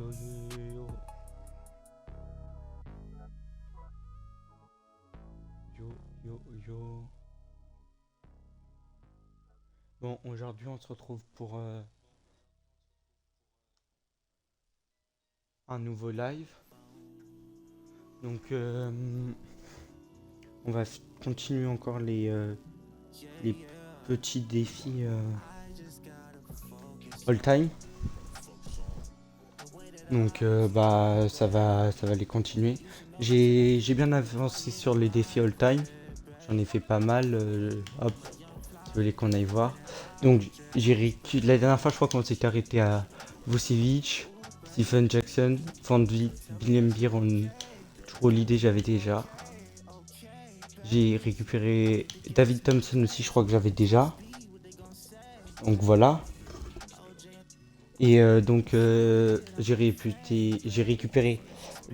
yo yo yo yo yo. Bon, aujourd'hui on se retrouve pour un nouveau live. Donc on va continuer encore les petits défis all time. Donc bah ça va les continuer. J'ai bien avancé sur les défis all time. J'en ai fait pas mal. Hop, si vous voulez qu'on aille voir. Donc la dernière fois je crois qu'on s'était arrêté à Vucevic, Stephen Jackson, Van Vliet, Bill Embiid, Holiday j'avais déjà. J'ai récupéré David Thompson aussi, je crois que j'avais déjà. Donc voilà. Et donc j'ai récupéré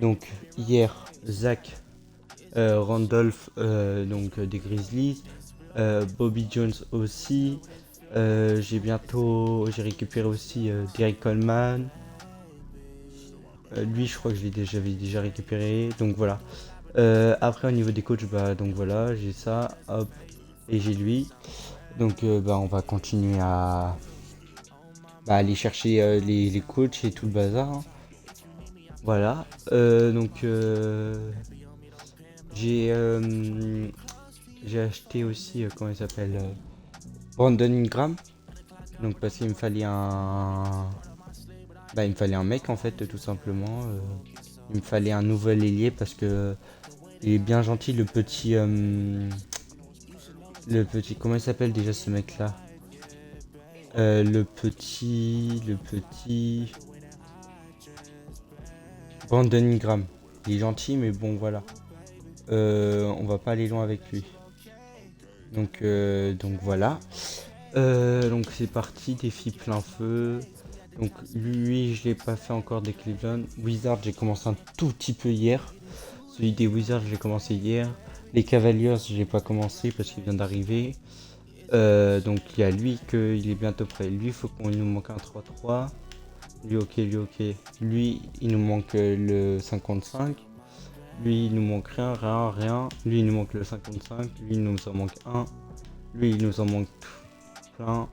donc hier Zach Randolph des Grizzlies, Bobby Jones aussi. J'ai récupéré aussi Derek Coleman. Lui, je crois que j'avais déjà récupéré. Donc voilà. Après, au niveau des coachs, bah donc voilà, j'ai ça, hop, et j'ai lui. Donc bah on va continuer à aller chercher les coachs et tout le bazar, hein. Voilà. Donc j'ai j'ai acheté aussi comment il s'appelle Brandon Ingram. Donc parce qu'il me fallait il me fallait un mec en fait tout simplement. Il me fallait un nouvel ailier parce que il est bien gentil le petit comment il s'appelle déjà ce mec là. Le petit Brandon Ingram. Il est gentil mais bon voilà. On va pas aller loin avec lui. Donc voilà. Donc c'est parti, défi plein feu. Donc lui je l'ai pas fait encore des Cleveland. Wizards j'ai commencé un tout petit peu hier. Celui des Wizards j'ai commencé hier. Les Cavaliers j'ai pas commencé parce qu'il vient d'arriver. Donc il y a lui qu'il est bientôt prêt. Lui il faut qu'on nous manque un 3-3. Lui ok. Lui il nous manque le 55. Lui il nous manque rien. Lui il nous manque le 55. Lui il nous en manque un. Lui il nous en manque plein.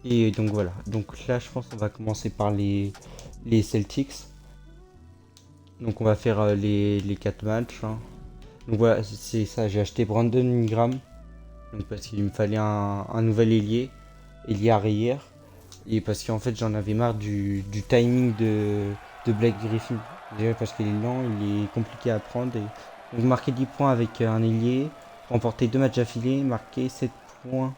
Et donc voilà. Donc là je pense qu'on va commencer par les Celtics. Donc on va faire les 4 matchs, hein. Donc voilà, c'est ça, j'ai acheté Brandon Ingram. Donc parce qu'il me fallait un nouvel ailier arrière. Et parce qu'en fait j'en avais marre du timing de Blake Griffin. Déjà parce qu'il est lent, il est compliqué à prendre. Donc marquer 10 points avec un ailier, remporter 2 matchs affilés, marquer 7 points.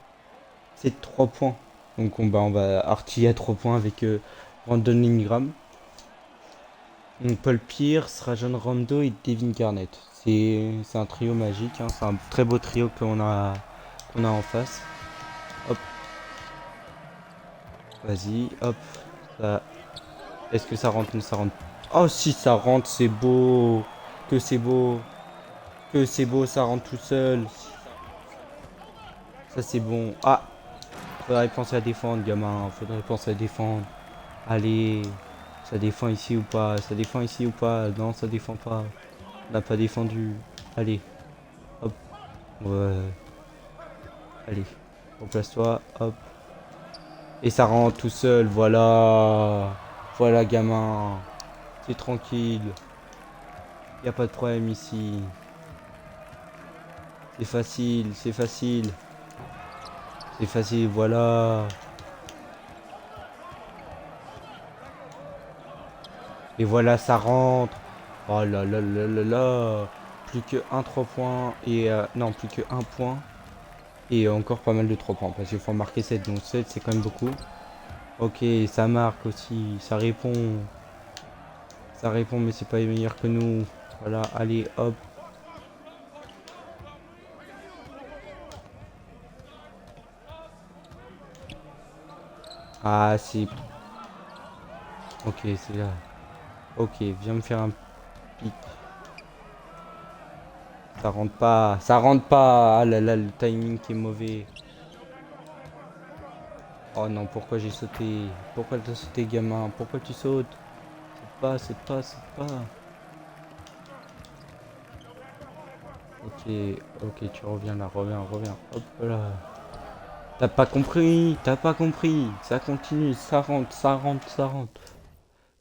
3 points. Donc on va artiller à 3 points avec Brandon Ingram. Donc Paul Pierce, Rajon Rondo et Devin Garnett. C'est un trio magique, hein. C'est un très beau trio qu'on a en face. Hop. Vas-y, hop. Ça... Est-ce que ça rentre? Ça rentre. Oh si ça rentre, c'est beau. Que c'est beau. Que c'est beau, ça rentre tout seul. Ça c'est bon. Ah, faudrait penser à défendre, gamin. Faudrait penser à défendre. Allez. Ça défend ici ou pas? Ça défend ici ou pas? Non, ça défend pas. On n'a pas défendu. Allez. Hop. Ouais. Allez. Replace-toi. Hop. Et ça rentre tout seul. Voilà. Voilà, gamin. C'est tranquille. Y a pas de problème ici. C'est facile. C'est facile. C'est facile. Voilà. Et voilà, ça rentre. Oh là là là là là. Plus que 3 points. Et non, plus que 1 point. Et encore pas mal de 3 points. Parce qu'il faut en marquer 7. Donc 7, c'est quand même beaucoup. Ok, ça marque aussi. Ça répond. Ça répond, mais c'est pas meilleur que nous. Voilà, allez, hop. Ah, c'est... Ok, c'est là. Ok, viens me faire un pic. Ça rentre pas. Ça rentre pas. Ah là là, le timing qui est mauvais. Oh non, pourquoi j'ai sauté? Pourquoi t'as sauté, gamin? Pourquoi tu sautes? c'est pas, c'est pas. Ok, ok, tu reviens là, reviens. Hop là. T'as pas compris. Ça continue, ça rentre.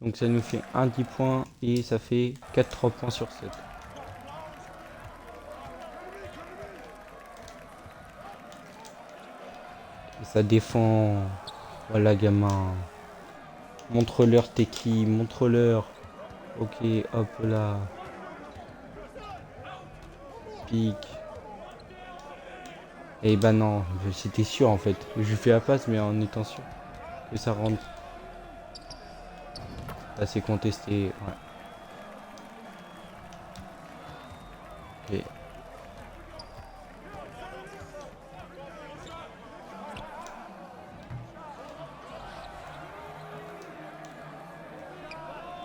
Donc ça nous fait un 10 points et ça fait 4 3 points sur 7. Et ça défend. Voilà, gamin. Montre-leur t'es qui, montre-leur. Ok, hop là. Pique. Et bah non, c'était sûr en fait. Je lui fais la passe, mais en étant sûr que ça rentre. Là, c'est contesté. Ouais. Ok.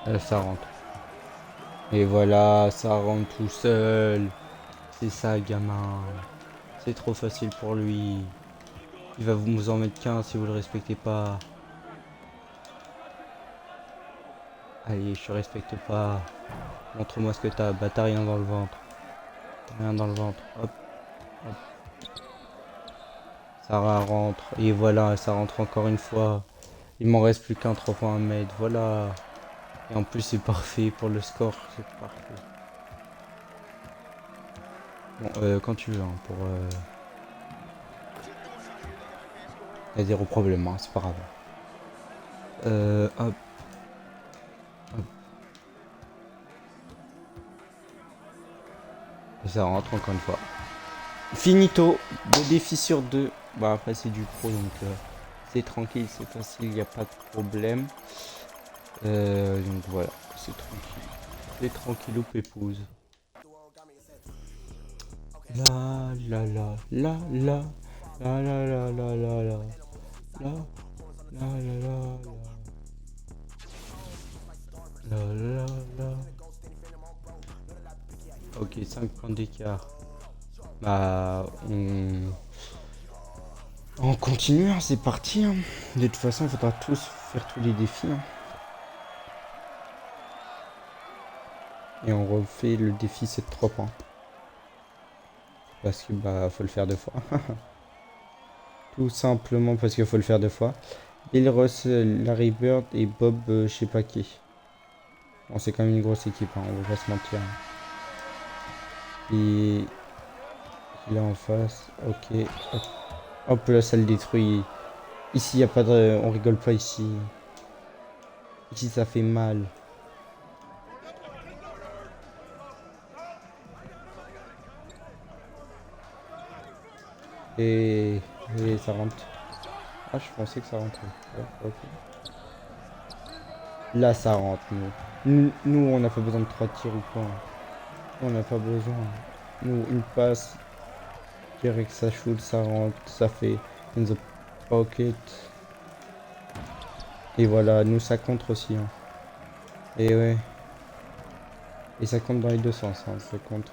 Là, ça rentre. Et voilà, ça rentre tout seul. C'est ça, gamin. C'est trop facile pour lui. Il va vous en mettre qu'un si vous le respectez pas. Allez, je te respecte pas. Montre-moi ce que t'as. Bah, t'as rien dans le ventre. Rien dans le ventre. Hop, hop. Ça rentre. Et voilà, ça rentre encore une fois. Il m'en reste plus qu'un 3 points à mettre. Voilà. Et en plus, c'est parfait pour le score. C'est parfait. Bon, quand tu veux, hein, pour... y a zéro problème, hein, c'est pas grave. Hop, hop. Et ça rentre encore une fois. Finito. 2 défis sur 2. Bah, après, c'est du pro, donc c'est tranquille, c'est facile, il n'y a pas de problème. Donc voilà, c'est tranquille. C'est tranquille ou pépouse. La la la la la la la la la la la la la la la la. Ok, 5 points d'écart. Bah, on continue, hein, c'est parti. Hein. De toute façon, il faudra tous faire tous les défis. Hein. Et on refait le défi 7-3 points. Parce que bah faut le faire 2 fois. Tout simplement parce qu'il faut le faire 2 fois. Bill Russell, Larry Bird et Bob je sais pas qui. Bon, c'est quand même une grosse équipe, hein, on va pas se mentir. Et là en face, ok. Hop, hop là ça le détruit. Ici y a pas de. On rigole pas ici. Ici ça fait mal. Et, et ça rentre. Ah je pensais que ça rentrait. Ouais, ok. Là ça rentre nous on n'a pas besoin de 3 tirs ou quoi. On n'a pas besoin. Nous une passe. Direct ça shoot, ça rentre, ça fait in the pocket. Et voilà, nous ça compte aussi. Hein. Et ouais. Et ça compte dans les deux sens. Hein. Ça compte.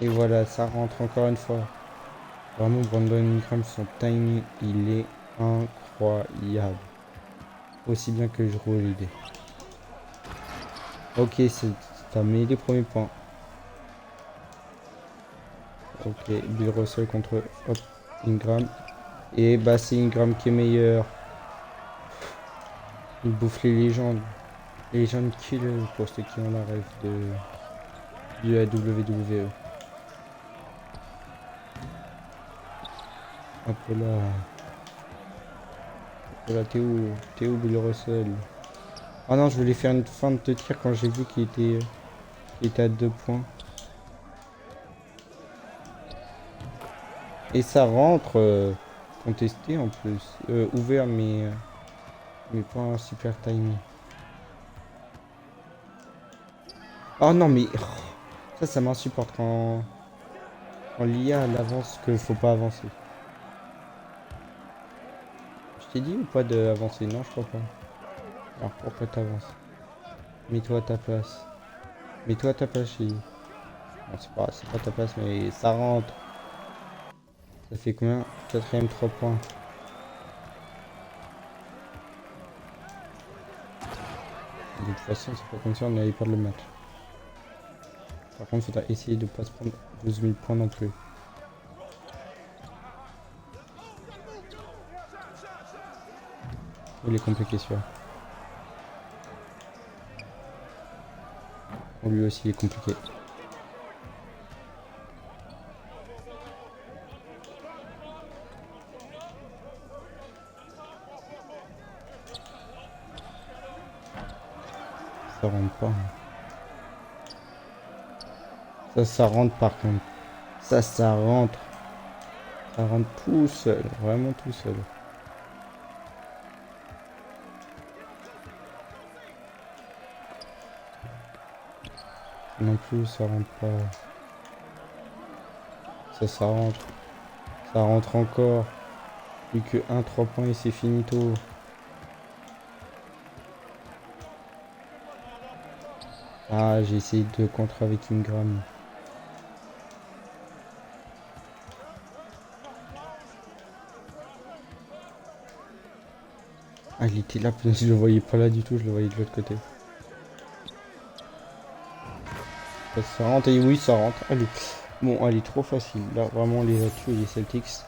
Et voilà, ça rentre encore une fois. Vraiment, Brandon Ingram, son timing, il est incroyable. Aussi bien que je roule l'idée. Ok, t'as mis les premiers points. Ok, Bill Russell contre hop, Ingram. Et bah c'est Ingram qui est meilleur. Il bouffe les légendes. Les légendes killer pour ceux qui ont la rêve de la WWE. Hop là. Hop là, t'es où Bill Russell? Ah non, je voulais faire une fin de tir quand j'ai vu qu'il était à 2 points. Et ça rentre contesté en plus. Ouvert mais pas un super timing. Oh non mais ça m'insupporte quand l'IA elle avance que faut pas avancer. Je t'ai dit ou pas d'avancer? Non, je crois pas. Alors pourquoi t'avances? Mets-toi à ta place. Mets-toi à ta place chérie. Non, c'est pas ta place mais ça rentre. Ça fait combien? Quatrième 3 points. De toute façon, c'est pas comme si on allait perdre le match. Par contre, il faudra essayer de pas se prendre 12 000 points non plus. Il est compliqué celui-là. Lui aussi il est compliqué. Ça rentre pas. Ça rentre par contre. Ça rentre. Ça rentre tout seul. Vraiment tout seul. Non plus, ça rentre pas. Ça rentre. Ça rentre encore. Plus que 1-3 points et c'est finito. Ah, j'ai essayé de contre avec Ingram. Ah, il était là, je le voyais pas là du tout, je le voyais de l'autre côté. Ça rentre et oui, ça rentre. Allez. Bon, elle est trop facile. Là, vraiment, on les a tués, les Celtics.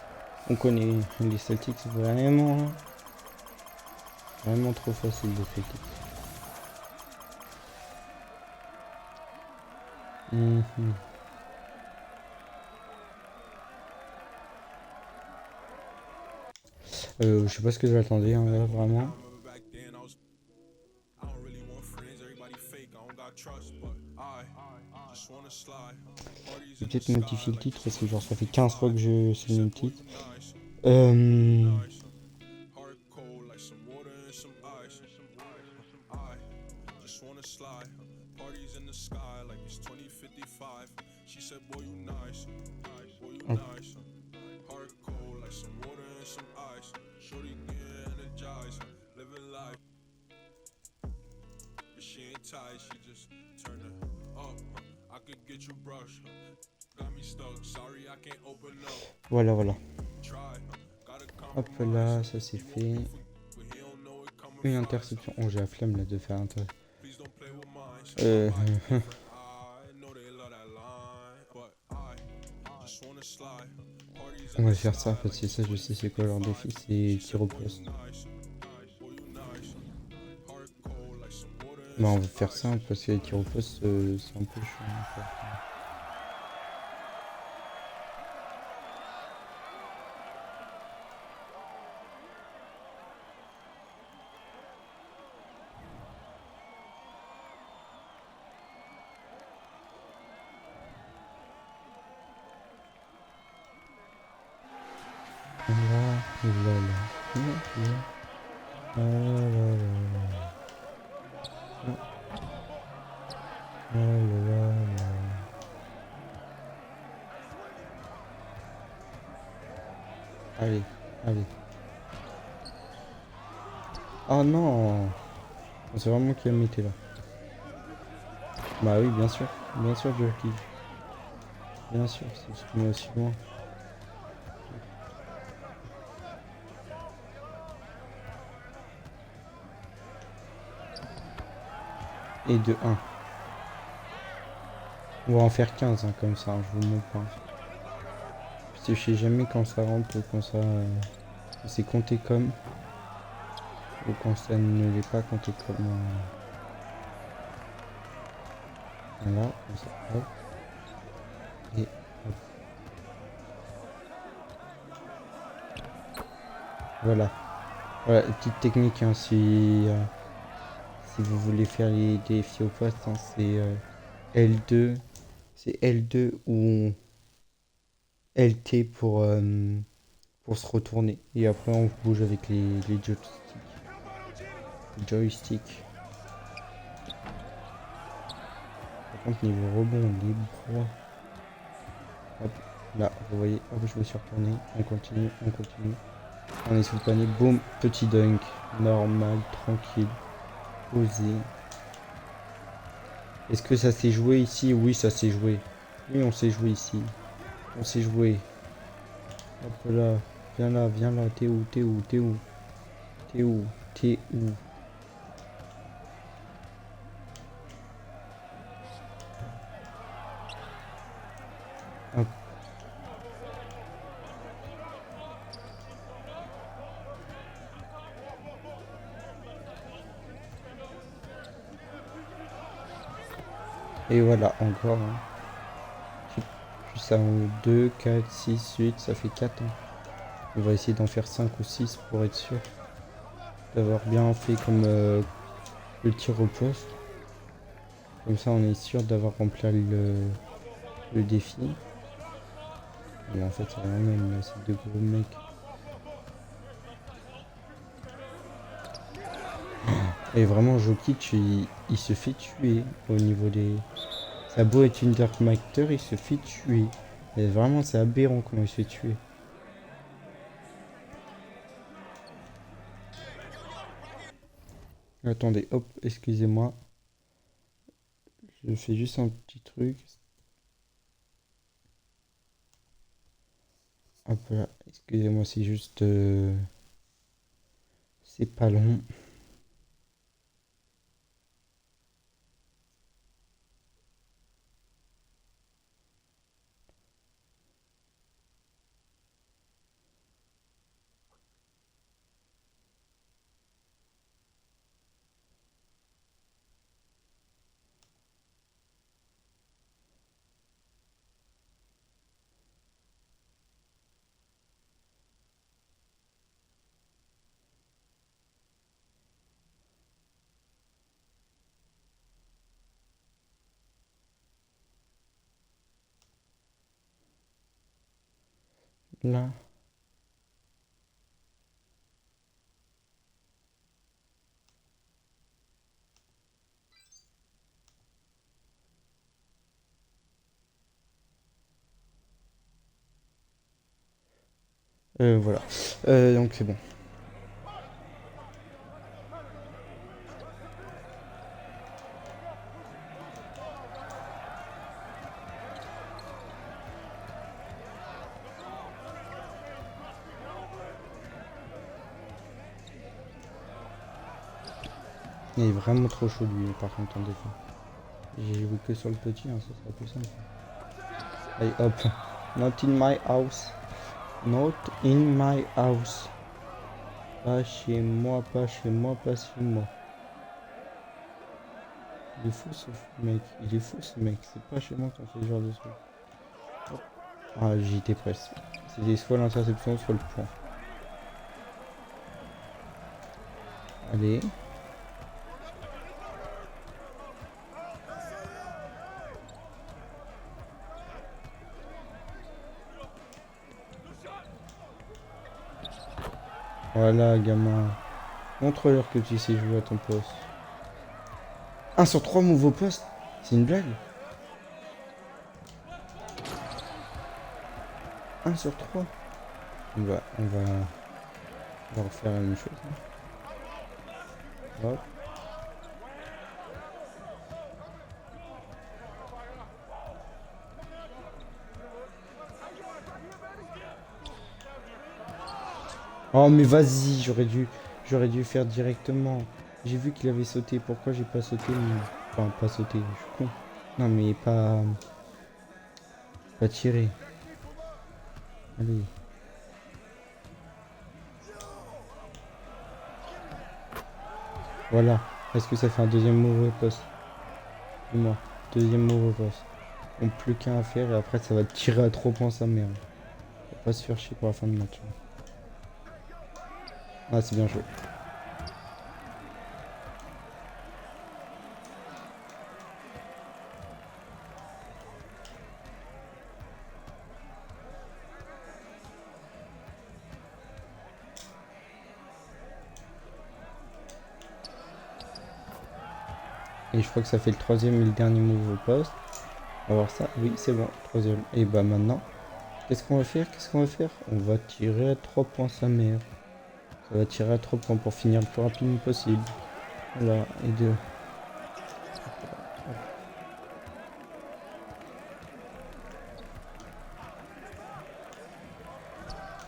On connaît les Celtics vraiment. Vraiment trop facile, les Celtics. Je sais pas ce que j'attendais, hein, là, vraiment. Je vais peut-être modifier le titre parce que genre ça fait 15 fois que je sais le même titre. Hop. Voilà, voilà. Hop là, ça c'est fait. Une interception. Oh, j'ai la flemme là de faire un truc. On va faire ça, en fait, c'est ça, je sais c'est quoi leur défi, c'est tir au poste. Bah, on va faire ça parce que les tirs au poste, c'est un peu chiant. Allez, allez. Oh non! C'est vraiment qui a mis là. Bah oui, bien sûr, Jerky. Bien sûr, c'est ce qui met aussi loin. Et de 1. On va en faire 15 hein, comme ça, je vous montre pas. Parce que je sais jamais quand ça rentre ou quand ça... c'est compté comme. Ou quand ça ne l'est pas compté comme. Voilà, comme ça. Hop. Et hop. Voilà. Voilà, petite technique hein, si vous voulez faire les défis au poste, hein, c'est L2. C'est L2 ou LT pour se retourner. Et après on bouge avec les joysticks. Par contre niveau rebond, libre. Hop, là, vous voyez, hop, je me suis retourné. On continue. On est sous le panier, boum, petit dunk. Normal, tranquille, posé. Est-ce que ça s'est joué ici? Oui, ça s'est joué. Oui, on s'est joué ici. On s'est joué. Hop là, viens là, t'es où? Hop. Et voilà, encore. Hein. Puis ça en 2, 4, 6, 8, ça fait 4. Hein. On va essayer d'en faire 5 ou 6 pour être sûr d'avoir bien fait comme le tir au poste. Comme ça, on est sûr d'avoir rempli le défi. Mais en fait, c'est rien même, c'est deux gros mecs. Et vraiment, Jokic, il se fait tuer au niveau des... Ça a beau être une Dark Matter, il se fait tuer. Et vraiment, c'est aberrant comment il se fait tuer. Attendez, hop, excusez-moi. Je fais juste un petit truc. Hop là, excusez-moi, c'est juste... c'est pas long. Là. Voilà. Donc c'est bon. Il est vraiment trop chaud lui, par contre, en défense. J'ai joué que sur le petit, hein, ça sera plus simple. Allez, hop. Not in my house. Not in my house. Pas chez moi, pas chez moi, pas chez moi. Il est fou ce mec, il est fou ce mec. C'est pas chez moi qu'on fait ce genre de truc. Hop. Ah, j'y étais presque. C'était soit l'interception, soit le point. Allez. Voilà, gamin. Montre-leur que tu sais jouer à ton poste. 1 sur 3 moves au poste. C'est une blague. 1 sur 3. On va refaire la même chose. Hein. Hop. Oh mais vas-y, j'aurais dû faire directement. J'ai vu qu'il avait sauté. Pourquoi j'ai pas sauté Enfin, pas sauté. Je suis con. Non mais pas tiré. Allez. Voilà. Est-ce que ça fait un deuxième mauvais poste? Dis-moi. Deuxième mauvais poste. On plus qu'un à faire et après ça va tirer à 3 points sa mère. Faut pas se faire chier pour la fin de match. Ah c'est bien joué. Et je crois que ça fait le troisième et le dernier move au poste. On va voir ça. Oui, c'est bon. Troisième. Et bah maintenant, qu'est-ce qu'on va faire? Qu'est-ce qu'on va faire? On va tirer à 3 points sa mère. Ça va tirer à 3 points pour finir le plus rapidement possible. Voilà. Et deux.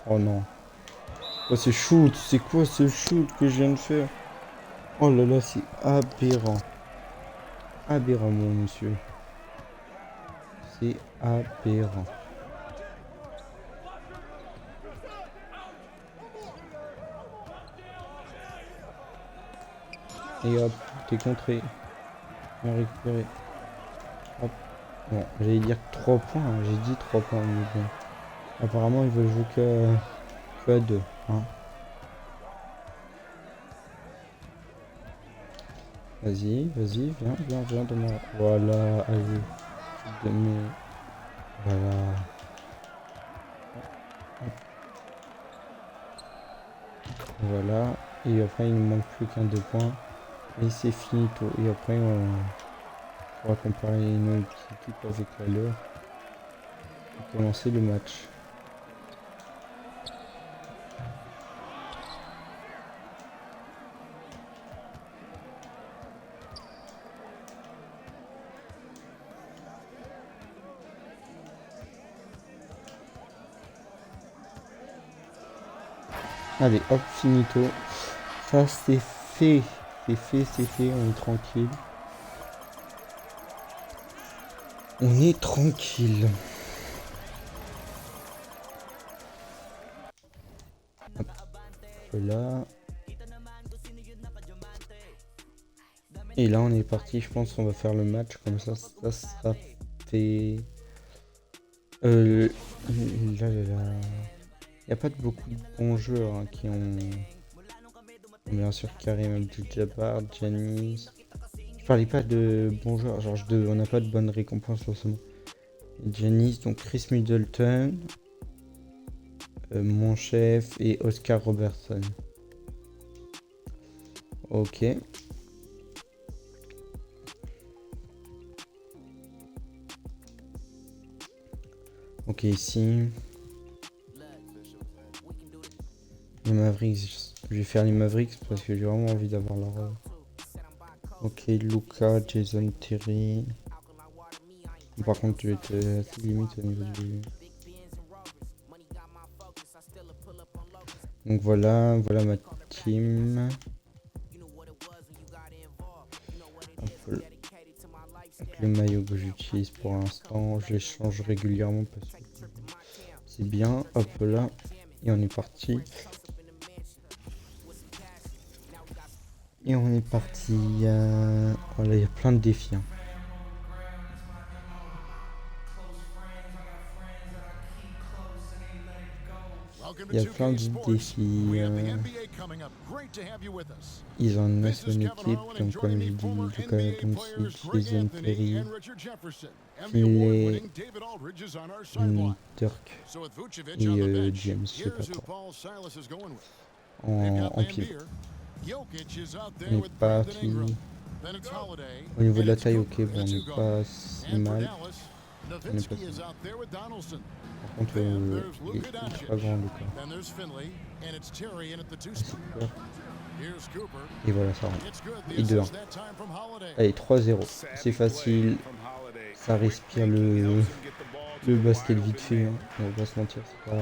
Oh non. Oh ce shoot. C'est quoi ce shoot que je viens de faire? Oh là là, c'est aberrant. Aberrant mon monsieur. C'est aberrant. Et hop, t'es contré. Bien récupéré. Hop. Bon, j'allais dire 3 points, hein. J'ai dit 3 points, mais bon. Apparemment, ils veulent jouer que à 2. Hein. Vas-y, vas-y, viens de moi. Voilà, allez. De mes... Voilà. Voilà. Et après, il ne manque plus qu'un 2 points. Et c'est finito. Et après, on va comparer nos petites équipes avec la leur. Et commencer le match. Allez, hop, finito. Ça, c'est fait. C'est fait. On est tranquille. On est tranquille. Hop. Là. Et là, on est parti. Je pense qu'on va faire le match. Comme ça sera fait. Là. Il n'y a pas beaucoup de bons joueurs hein, qui ont... Bien sûr, Karim Abdul-Jabbar, Giannis. Je parlais pas de bons joueurs, genre on n'a pas de bonnes récompenses forcément. Giannis, donc Chris Middleton, mon chef et Oscar Robertson. Ok. Ok, ici. Les Mavericks, je vais faire les Mavericks parce que j'ai vraiment envie d'avoir leur... Ok, Luka, Jason Terry. Par contre, tu vas être assez limite au niveau du... Donc voilà ma team. Donc, les maillots que j'utilise pour l'instant, je les change régulièrement parce que c'est bien. Hop là, et on est parti. Et on est parti. Voilà, il y a plein de défis. Hein. Il y a plein de défis. Ils ont une assez bonne équipe, donc comme j'ai dit, Luka Doncic, Jason Terry, Finley, Dirk et James, je sais pas quoi. En pivot. On est parti. Au niveau de la taille, ok, bon, on n'est pas si mal. On n'est pas si mal. Par contre, il est pas grand, Luka. Et voilà, ça rentre. Et 2-1. Allez, 3-0. C'est facile. Ça respire le basket vite fait. Hein. On va pas se mentir. C'est pas...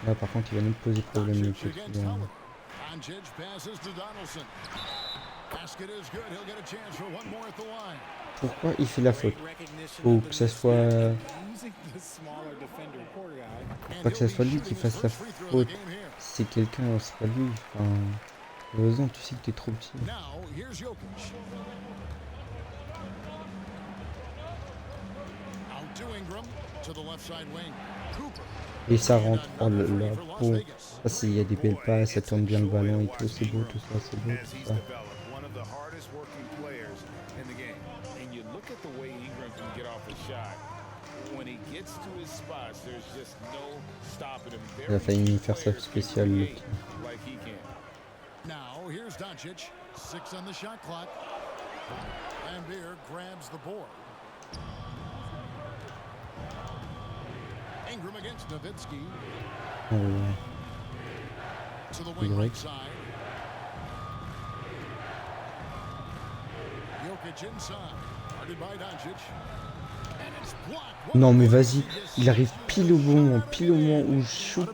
Là, par contre, il va nous poser problème le petit. Pourquoi il fait la faute? Faut que ça soit... Faut pas que ça soit lui qui fasse la faute. Si c'est quelqu'un, c'est pas lui. Enfin... Heureusement, tu sais que t'es trop petit. Et ça rentre. Oh là là. Bon. Ça, il y a des belles passes, ça tourne bien le ballon et tout. C'est beau tout ça, c'est beau tout ça. Il a failli nous faire ça spécial. Le petit. Now, here's Doncic, 6 on the shot clock. Van Beer grabs the board. Ingram against Nowitzki. To the wing right side. Jokic inside. Guarded by Doncic. And it's blocked. Non mais vas-y, il arrive pile au moment où je shoot.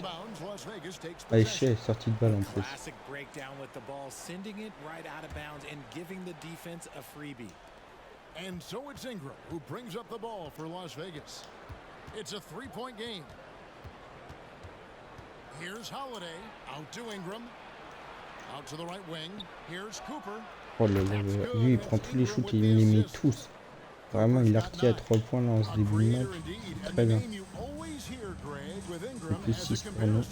Allez, Shea, sortie de balle en plus. And so it's Ingram who brings up the ball for Las Vegas. It's a 3-point game. Here's Holiday out to Ingram. Out to the right wing. Here's Cooper. Oh là là là. Lui, il prend tous les shoots et il les met tous. Vraiment, il a retiré à 3 points là en ce début de match. Très bien. Et plus 6 pour nous.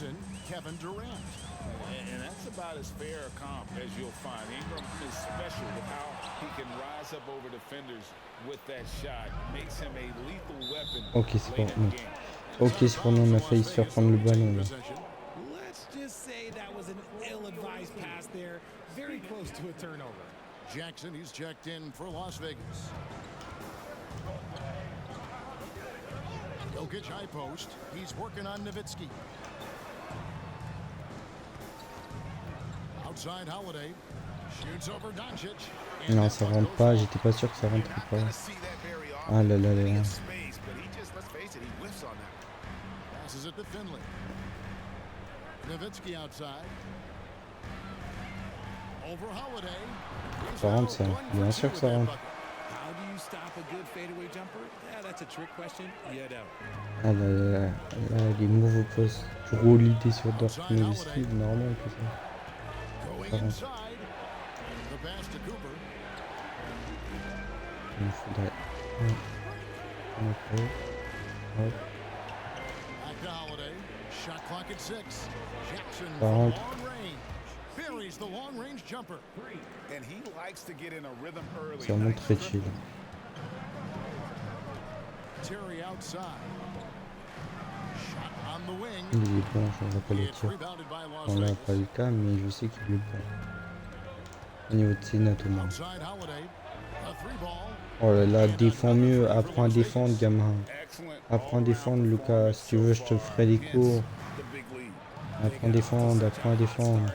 Kevin Durant. And that's about as fair a comp as you'll find. Ingram is special with how he can rise up over defenders with that shot. Makes him a lethal weapon. Ok, c'est pour nous. Ok, c'est pour nous. On a failli se faire prendre le ballon là. Let's just say that was an ill-advised pass there. Very close to a turnover. Jackson, he's checked in for Las Vegas. Jokic high post. He's working on Nowitzki. Outside Holiday. Shoots over Doncic. Non, ça rentre pas. J'étais pas sûr que ça rentrait pas. Ah là là là. Passes it to Finley. Nowitzki outside. Over Holiday. Ça rentre ça. Bien sûr que ça rentre. How do you stop a good fadeaway jumper? Yeah, that's a trick question. You don't. Ah là là là. Là, les nouveaux postes. Dualité sur Dortmund aussi. Normal que ça. Going inside. The pass to Cooper. Il faudrait. Ok. Hop. Back to Holiday. Shot clock at 6. Jackson Ça from rentre. long range. Buries the long range jumper. And he likes to get in a rhythm early. C'est vraiment très chill. Terry outside. Shot on the wing. Il est bon, je ne vois pas le It's tir. rebounded by Las On l'a Vegas. pas le cas, mais je sais qu'il est bon. Au niveau de ses notes au moins. Outside Holiday. A three ball. Oh là là, défends mieux, apprends à défendre, gamin. Excellent. Apprends à défendre, Lucas. Si tu veux, je te ferai des cours. The big lead. Apprends à défendre, apprends à défendre. And that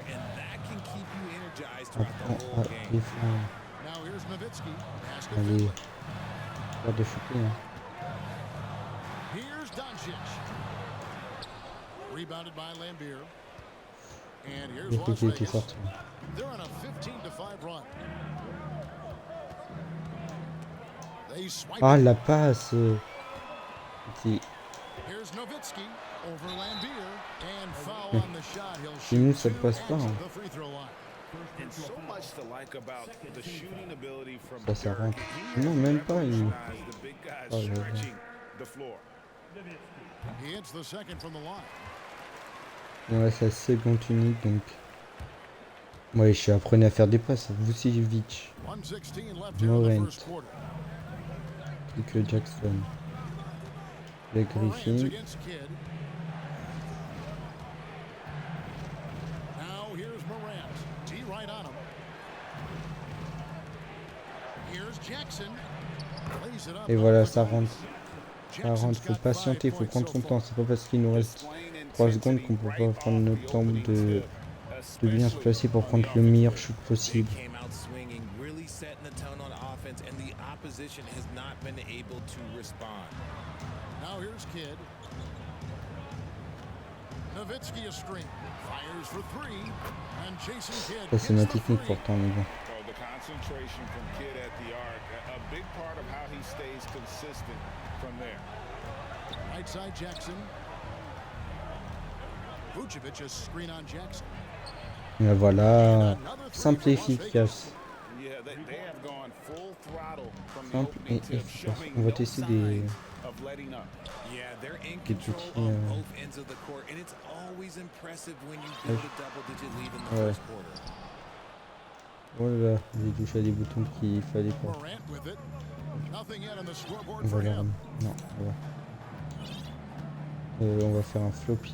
can keep you energized throughout the Apprends whole à game. défendre. Now here's Nowitzki. Pass to Allez, Finley. pas de shooter. Hein. Here's Doncic. Rebounded by Lambeer. And here's J'ai cru Las qu'il était Vegas. sorti. They're on a 15-5 run. They swipe. Ah, la passe. Qui- Here's Nowitzki over Lambeer and foul on the shot. He'll Chez nous, shoot ça two passe pas. and Hein. the free throw line. And so much to like about the shooting ability from Ça, ça Dirk. rentre. He Non, même pas. Il... recognized the big guys Oh là là. stretching the floor. He hits the second from the line. Ouais, c'est la seconde unique, donc... Ouais, je suis apprenez à faire des passes. Vucevic, 1:16 left here in the Morant. first quarter. que Jackson, le Morant's Griffin. against Kidd. Now here's Morant. D right on him. Here's Jackson. Lays it up. Et voilà, ça rentre. Ça Jackson's rentre, faut got patienter, 5 faut points prendre so son far. temps. C'est pas parce qu'il nous reste 3 secondes qu'on peut pas prendre notre temps de bien se placer pour prendre le meilleur shoot They possible. came out swinging, really setting the tone on offense, and the opposition has not been able to respond. Now here's Kidd. Nowitzki a screen. Fires for 3. And Jason Kidd. Ça, c'est ma hits the technique three. pourtant, mais bon. So the concentration from Kidd at the arc, a big part of how he stays consistent from there. Right side Jackson. Vucevic a screen on Jackson. Et voilà, Another three simple for et Las Vegas. efficace. Yeah, they have gone full throttle from the Simple opening et tip, efficace. showing On va no tester des... signs of letting up. Yeah, they're in Des control petits, on both ends of the court, and it's always impressive when you build a double-digit lead in the Ouais. first quarter. Oh là là, j'ai touché à des boutons qu'il fallait pas. Morant with it. Nothing yet on the scoreboard On for va leur... him. Non, voilà. On va faire un floppy.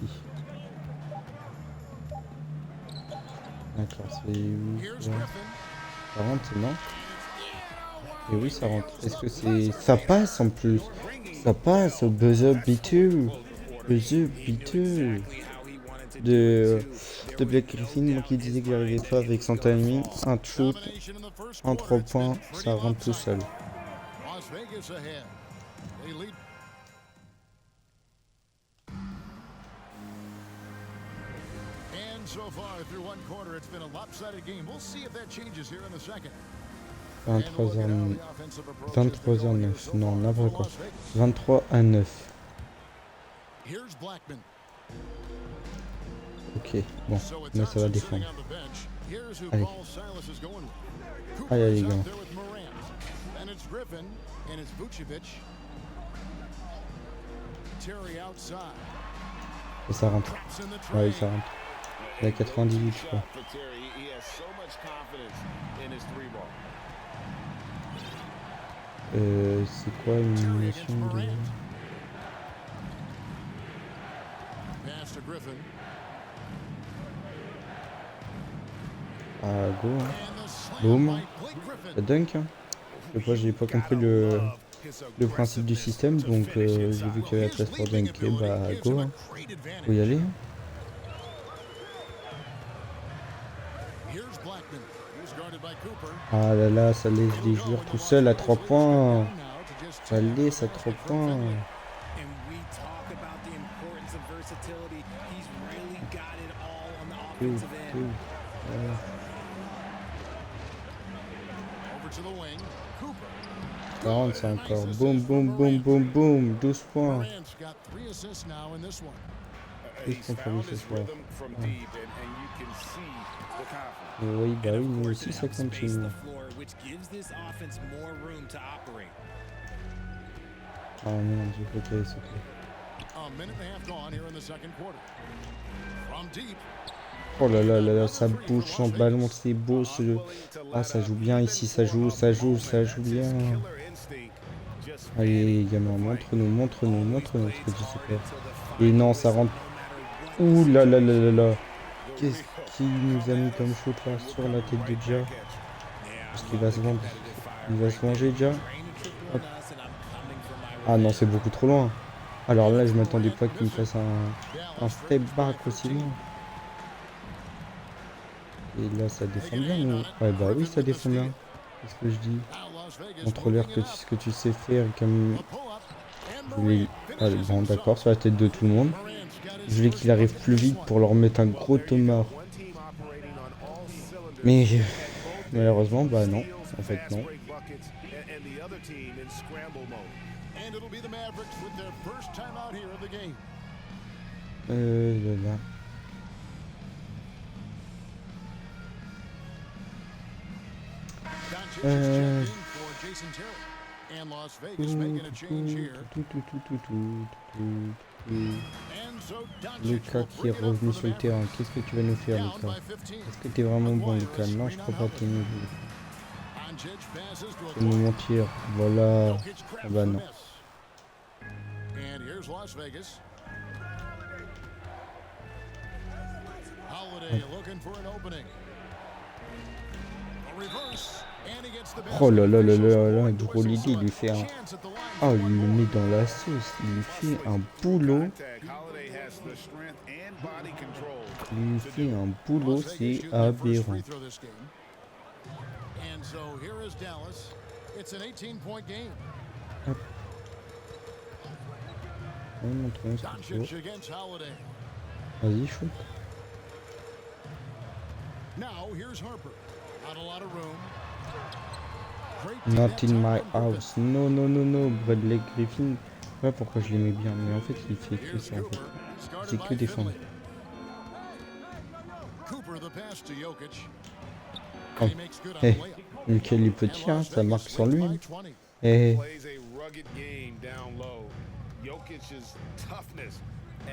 D'accord, c'est... Here's ouais. Griffin. Ça rentre, non? Et oui, ça rentre. Est-ce que c'est... Ça passe en plus. Ça passe au buzzer beater. Buzzer beater. Exactly how he wanted to De Blake Griffin, moi qui disais qu'il arrivait pas avec son timing. Un shoot, Domination in the first en quarter. 3 It's points, been pretty ça rentre tout lopsided. seul. Las Vegas ahead. They lead. And so far through one quarter, it's been a lopsided game. We'll see if that changes here in the second. And we'll look at how 23h... the offensive approach has been going here 23h09. so Non, far n'importe for quoi. Las Vegas. 23 à 9. Here's Blackman. Ok, bon, So it's là ça va Johnson défendre. sitting on the bench. Here's who Allez. Paul Silas is going with. Cooper Allez, allez, is les gars. out there with Morant. Then it's Griffin, and it's Vucevic. Terry outside. Et ça rentre. Drops in the Ouais, tray. ça rentre. Il est à 98, je crois. Shot for Terry. He has so much confidence in his three ball. C'est quoi une Terry élimination against de... Morant. Pass to Griffin. Ah, go, hein. And the slam Boom. by Blake Griffin. La dunk, hein. Je sais pas, j'ai pas compris le principe du système, donc j'ai vu qu'il y avait la place pour dunker, bah go, hein. Faut y aller, hein. Here's Blackman. He's guarded by Cooper. Ah là là, ça laisse des joueurs tout seuls à 3 points. Ça laisse à 3 points. And we talk about the importance of versatility. He's really got it all on the Tout, offensive end. tout. Voilà. Over to the wing. Cooper. 40, c'est encore. Boum, boum, boum, boum, boum. 12 points. Morant's got 3 assists now in this one. Plus He's qu'on peut found ce his soir. rhythm from deep, and you can see the confidence. Oui, bah And oui, of nous course, aussi it ça helps space continue. the floor, which gives this offense more room to operate. Ah merde, j'ai fait que s'il te plaît. A minute and a half gone here in the second quarter. From deep. Oh là là là là, ça bouge sans ballon, c'est beau ce jeu. Ah, ça joue bien ici, ça joue bien. Allez, gamin, montre-nous ce que tu sais faire. Et non, ça rentre. Ouh là là là là là. Qu'est-ce qu'il nous a mis comme shoot là sur la tête de Dia? Parce qu'il va se vendre. Il va se venger, Dia. Hop. Ah non, c'est beaucoup trop loin. Alors là, je m'attendais pas qu'il me fasse un step back aussi loin. Et là, ça défend bien, nous. Ouais, bah oui, ça défend bien. C'est ce que je dis. Now Las Vegas Montre-leur moving it ce up. que tu sais faire. Comme A pull-up. And je voulais. Morant Allez, finishes bon, himself. d'accord, sur la tête de tout le monde. Morant's got his Je voulais first qu'il arrive bucket plus in this vite one. pour leur mettre un gros tomard. Mais malheureusement, bah non. En fait, non. And it'll be the Mavericks with their first time out here of the game. Là, là. Doncic is checked in for Jason Terry. And Las Vegas making a change here. And so Doncic Lucas will qui bring est it up revenu for the sur le terrain. Mavericks. Qu'est-ce que tu vas nous faire, Down Lucas? by 15. Est-ce que t'es vraiment bon, Lucas? Non, je crois pas que t'es nul. Doncic passes to Tu veux nous mentir. Voilà. Jokic Ah grabs bah the non. miss. And here's Las Vegas. Holiday looking for an opening. A reverse, and he gets the Oh là là là basket. là là, Officials Gros Lydie, il lui fait un... chance at the line Oh, for il one le more. met dans la sauce. Il lui fait un boulot. Holiday has the strength and body control. Il lui fait un boulot, Las Vegas c'est shooting their first free aberrant. throw this game. And so here is Dallas. It's an 18-point game. Ouais, montre-nous ce que tu Doncic veux. against Holiday. Vas-y, shoot. Now here's Harper. Not a lot of room. Great Not net in time my from Griffin. house. Non, non, non, non. Bradley Griffin. Ouais, pourquoi je l'aimais bien. Mais en fait, il fait que Here's ça. En fait. Cooper. He's guarded C'est by que défendre. Finley. Cooper the pass to Jokic. Oh. He makes good on Hey. the layup. Nickel, il est And petit, hein. Las Ça marque Vegas sur leads lui. by 20. Eh. Plays a rugged game down low. Jokic's toughness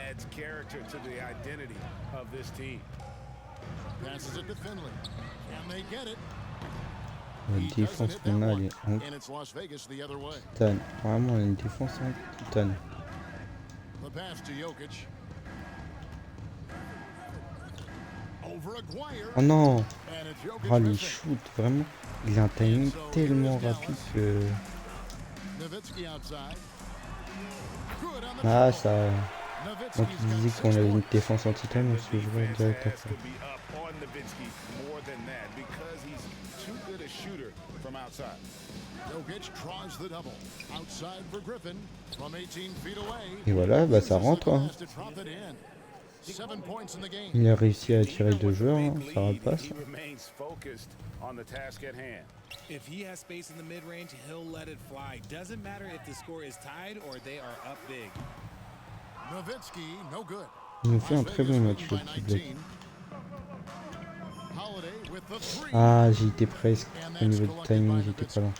adds character to the identity of this team. Passes it to Finley. And they get it. La He doesn't défense hit qu'on that a, one. elle est en And it's Las Vegas the other way. titane. Vraiment, on a une défense en titane. The pass to Jokic. Over Aguirre. Oh non. And it's Jokic Oh, les Griffin. shoots, vraiment. Il a un timing tellement rapide que... Nowitzki outside. Good on the Ah, dribble. ça... Nowitzki's Moi qui got disais 6 qu'on avait une points. défense en titane, on se jouait direct à Has ça. to be up on Nowitzki more than that because he's too good a shooter from outside. Jokic draws the double. Outside for Griffin from 18 feet away. Et voilà, bah ça Uses rentre. the Hein. pass to drop it in. 7 points in the game. Il a réussi à attirer Even deux with the joueurs, big hein. Ça lead, repasse. he remains focused on the task at hand. If he has space in the mid-range, he'll let it fly. Doesn't matter if the score is tied or they are up big. Nowitzki, no good. Il nous fait un Las très Vegas bon leading match, by le petit Black. 19. Holiday with the three. Ah, j'y étais presque. Au niveau du timing, j'étais pas loin.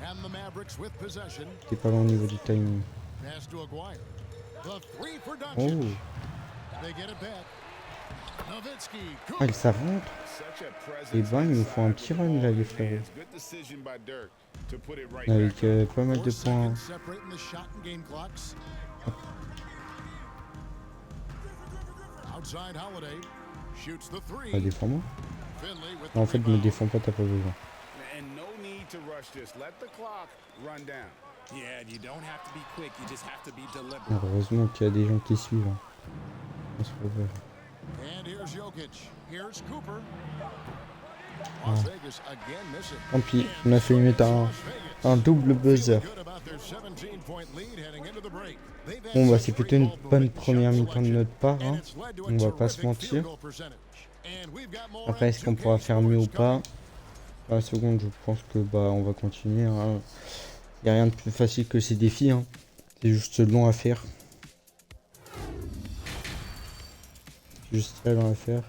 And the Mavericks with possession. J'étais pas loin au niveau du timing. Pass to Aguirre. The three for Oh. Doncic. They get it back. Nowitzki. Ah, ils savent rentre. Such a presence Eh ben, il nous faut un petit run là, les frérots. Good decision by Dirk to put it right Avec back. pas mal de 4 points. seconds separating the shot and game clocks. Outside Holiday. Shoots the Pas three. défends-moi. Finley with Non, en the fait, me rebound. défends pas, t'as pas besoin. And no need to rush this. Let the clock run down. Yeah, you don't have to be quick. You just have to be deliberate. Heureusement qu'il y a des gens qui suivent. Hein. On se revoit. And here's Jokic. Here's Cooper. Las Vegas again missing. Tant pis, on a fait mettre un double buzzer. Good about their 17-point lead heading into the break. They've had Bon bah such c'est plutôt une great bonne ball première movement mi-temps de notre part. and Hein. it's led to a On va pas se terrific mentir. field goal percentage. And we've got more Après est-ce qu'on M2K pourra faire mieux ou scores pas? coming. À la seconde je pense que bah on va continuer. Hein. Y a rien de plus facile que ces défis. Hein. C'est juste long à faire. Juste très long à faire.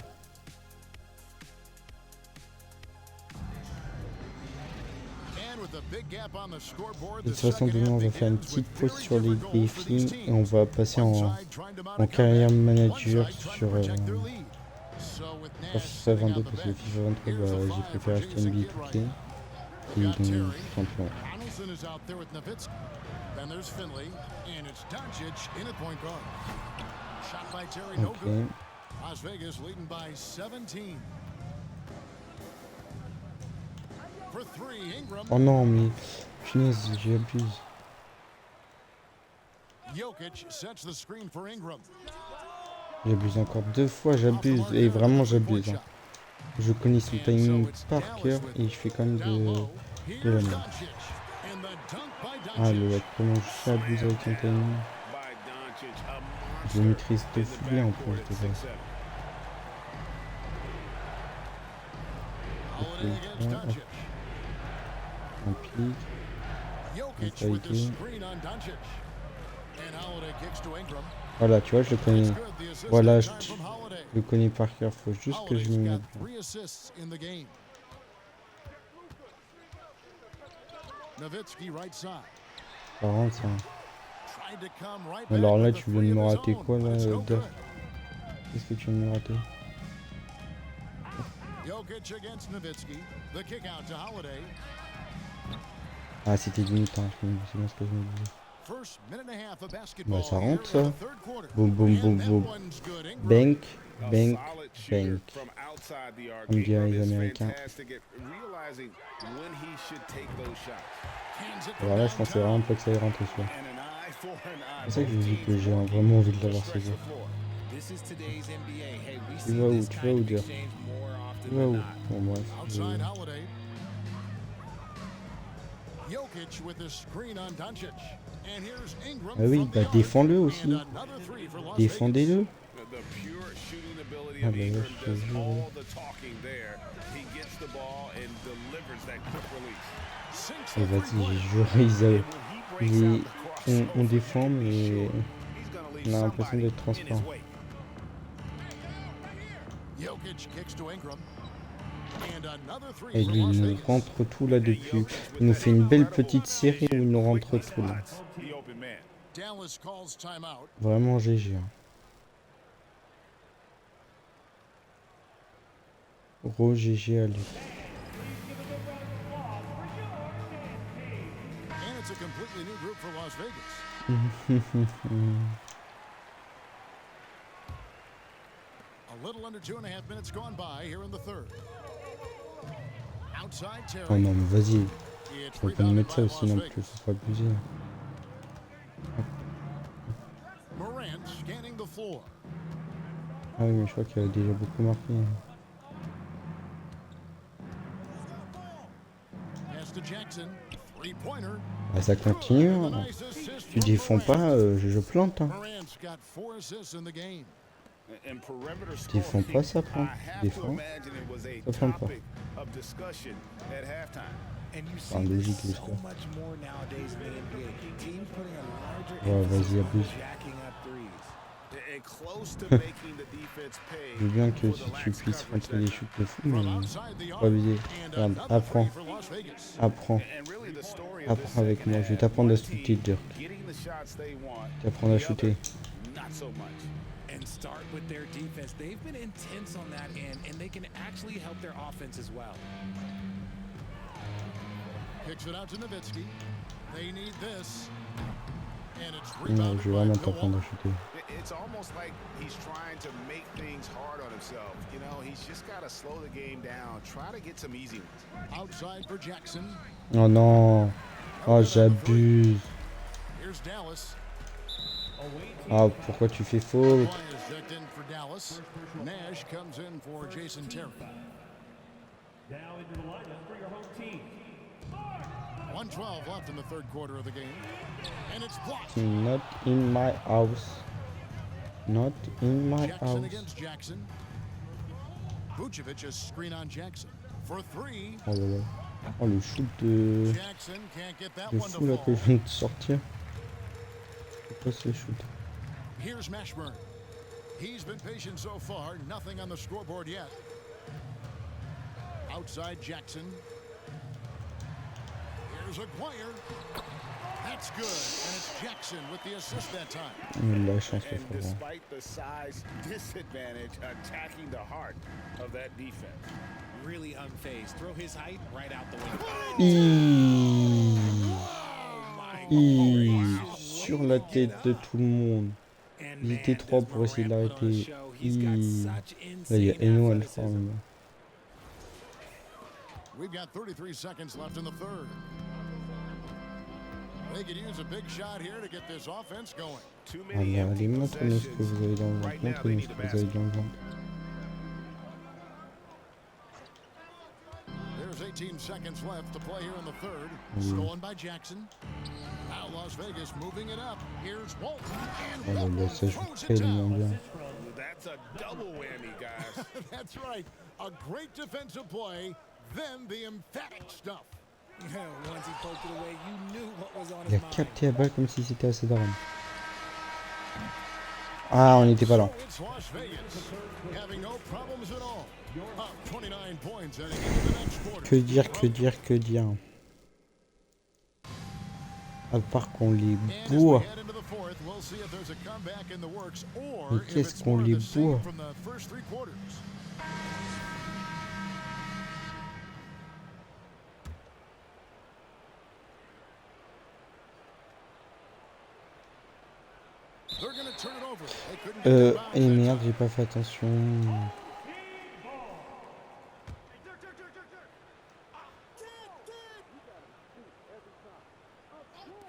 And with a big gap on the scoreboard, De the toute façon second demain on half va faire une begins petite with pause very sur les different goals for these défis et on teams. va passer One en side trying to mount en a carrière comeback, one manager side trying to sur protect their lead. So with sur Nash FIFA sitting 22 on the parce que bench, FIFA 23 here's bah, the j'ai five préféré for acheter Jason NBA Kidd right 2K now. et They've got donc Terry. tout simplement. Donaldson is out there with Nowitzki. Then there's Finley, and it's Doncic in at point guard. Shot by Terry, no Ok. good. Las Vegas leading by 17. For three, Ingram. Oh non mais punaise j'abuse. Jokic sets the screen for Ingram. J'abuse encore deux fois, j'abuse et vraiment j'abuse. Hein. Je connais son timing par cœur et je fais quand même Down low, de la here's merde. Doncic. And the dunk by Ah Doncic. le comment j'abuse avec son timing. By Doncic, a Je le monster maîtrise de in fou the bien en backcourt plus at de 6'7". ça. Holiday against Doncic. Un pic. Jokic pas with the été. screen on Doncic. And Holiday kicks to Ingram. Voilà tu vois je le connais. Good, the assist Voilà that je time from Holiday. le connais par cœur, faut juste que je Holiday's me got mette bien. 3 assists in the game. Nowitzki right side. Par contre ça. Tried to come right Alors back là with the tu viens three de me of his rater own, quoi but là it's no Duff? good. Qu'est-ce que tu viens de me rater? Jokic against Nowitzki. The kick out to Holiday. Ah c'était limite hein, c'est bien ce que je me disais. First minute and a half of basketball Bah ça here rentre in ça. the third quarter. Boum boum boum And that boum. one's good. Ingram. Bank, A bank, solid shooter bank. from outside the arc. Comme diraient les Ingram is Américains. fantastic at realizing when he should take those shots. Hands it Alors là je pensais vraiment pas que ça allait rentrer celui-là. And an eye for an eye. C'est ça que je Both dis que teams j'ai working vraiment envie de to l'avoir stretch ces the jeux. floor. This is today's NBA. Hey, we Tu see vas où? this Tu kind vas où of dire? exchange more often Tu vas than où? not. Bon bref. Outside Holiday. Jokic with the screen on Doncic. And here's Ingram Ah oui, from the bah arc. défends-le And aussi. another three for Las Vegas. Défendez-le. The pure shooting ability Ah of bah Ingram ouais, je te does jure. all the talking there. He gets the ball and delivers that quick release. Sinks Et the vas-y, three-pointer. j'ai juré, ils avaient- When he breaks ils- out the crossover, on défend, you can be mais sure he's gonna leave on a l'impression somebody d'être in his transparent. way. Jokic kicks to Ingram. And another three Et for lui, Las il nous Vegas. rentre tout là depuis. Il nous fait une belle petite série où il nous rentre tout là. The open man. Dallas calls timeout. Vraiment GG. Hein. Gros GG à lui. And it's a completely new group for Las Vegas. A little under 2.5 minutes gone by here in the third. Outside Oh Terry. non, mais vas-y. It's Faut pas me rebounded mettre ça by aussi Las non Vegas. plus. Faut pas abuser. Morant scanning the floor. Ah oui, mais je crois qu'il a déjà beaucoup marqué. Hein. Pass to Jackson. Three-pointer. Ah, ça continue. A Hein. nice assist Tu from défends Morant. pas, je plante. Hein. Morant's got 4 assists in the game. And perimeter Défends scoring, pas, ça plante. I have to Défends. imagine it was a Ça plante pas. topic of discussion at halftime. And you Ah, see logique, this les so gars. much more nowadays in the NBA. Teams putting a larger Ouais, emphasis vas-y, on abuse. jacking up threes. and close to making the defense pay. Je veux bien que si tu puisses rentrer des chutes de fou, mais faut abuser. Regarde, apprends. Apprends. And really the story of this Apprends avec second moi. Je vais half, t'apprendre à one shooter, team Dirk. getting the shots they want, T'apprendre à the shooter. other, not so much. And start with their defense. They've been intense on that end, and they can actually help their offense as well. Kicks it out to Nowitzki. They need this. And it's Non, je vais rebounded vraiment by t'apprendre à Milwaukee. shooter. It's almost like he's trying to make things hard on himself. You know, he's just got to slow the game down, try to get some easy ones. Outside for Jackson. Oh non. Oh, j'abuse. Here's Dallas. Ah, pourquoi tu fais faute? Kawhi is checked in for Dallas. Nash comes in for Jason Terry. Now into the lineup for your home team. 1:12 left in the third quarter of the game. And it's blocked. Not in my house. Not in my Jackson house. against Jackson. Vucevic is screen on Jackson for three. Oh là là. Oh, le shoot de Jackson can't get that one fou là to que je fall. viens de sortir. C'est pas ce shoot. Here's Mashburn. He's been patient so far. Nothing on the scoreboard yet. Outside Jackson. Here's Aguirre. That's good. And it's Jackson with the assist that time. Il a la chance, le And frérot. despite the size disadvantage, attacking the heart of that defense. Really unfazed. Throw his height right out the window. Sur la tête de tout le monde. And Ils man, étaient trois does pour essayer de Morant put on a l'arrêter. show. He's got such Là, il y a insane N1, je crois. athleticism. Maintenant. We've got 33 seconds left in the third. They could use a big shot here to get this offense going. Too Ah, many mais empty allez, montre-nous ce que possessions. vous avez dans le ventre. Right now, they Montrez-nous need ce to que vous avez dans le ventre. There's 18 seconds left to play here in the third. Mm. Stolen by Jackson. Now Las Vegas moving it up. Here's Walton. Oh And là là, Walton ça joue throws it tellement down. bien. That's a double whammy, guys. That's right. A great defensive play, then the emphatic stuff. Once he poked it away, you knew what was on Il a his mind. capté la balle comme si c'était assez d'armes. Ah, on n'était pas là. So it's Las Vegas having no problems at all. Up 29 points heading into the next quarter. Que dire, que dire, que dire. À part qu'on les And as we boit. head into the fourth, we'll see if there's a comeback in the works or Mais if qu'est-ce it's qu'on more of les the same boit. from the first three quarters. They're gonna turn it over. They couldn't get the bounce Eh that merde, time. j'ai pas fait attention.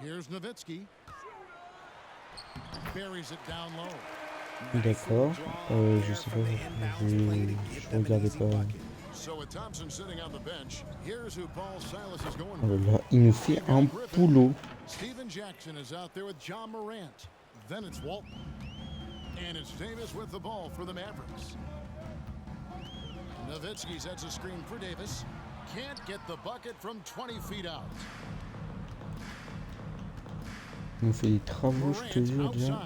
Here's Nowitzki. Buries it down low. D'accord. Je sais pas, je regardais pas. So with Thompson sitting on the bench, here's who Paul Silas is going Oh là with. là, il nous fait un boulot. Steven Jackson is out there with John Morant. Then it's Walton. And it's Davis with the ball for the Mavericks. Nowitzki sets a screen for Davis. Can't get the bucket from 20 feet out. Il nous fait des travaux, je te jure, déjà. Non.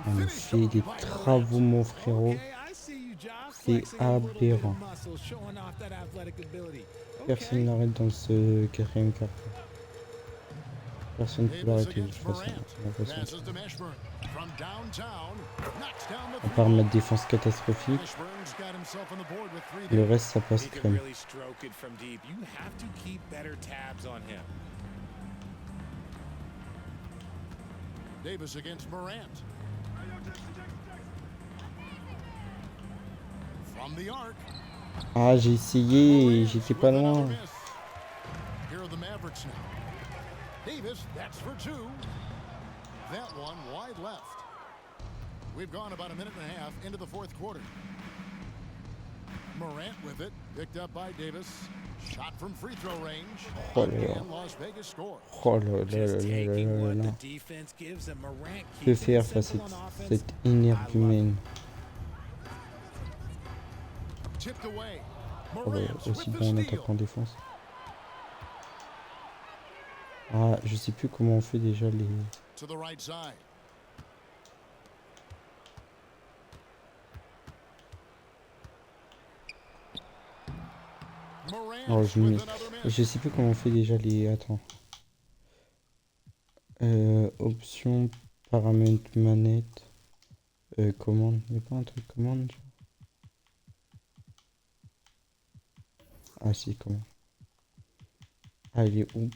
And On nous finished fait off des by travaux, mon frérot. Okay, I see you, Josh. C'est Flexing a little bit of aberrant. muscle, showing off that athletic ability. Personne Okay. n'arrête dans ce quatrième quart. Personne ne peut Davis l'arrêter de toute against façon. Morant. J'ai l'impression. Passes to Mashburn. From downtown, knocks down the À part three. ma défense catastrophique, Mashburn's got himself on the board with three le there. reste ça passe He can crème. really stroke it from deep. You have to keep better tabs on him. Davis against Morant. From the arc. Ah, j'ai essayé, Morant j'étais with pas another loin. miss. Here are the Mavericks now. Davis, that's for two. That one wide left. We've gone about a minute and a half into the fourth quarter. Morant with it, picked up by Davis. Shot from free throw range. Oh là là. Again, Las Vegas score. Oh là là là Just là taking là what là. the defense gives him. Morant Que keeping faire it face simple à on offense. cette énergumène? Tipped away. Oh là là, Morant aussi with bon en the attaque steal. qu'en défense. Ah, je sais plus comment on fait déjà les... To the right side. Oh, Morant je, with another miss. je sais plus comment on fait déjà les... Attends. Options, paramètres, manette, commande. Il n'y a pas un truc commande? Ah si, commande. Ah, il est où?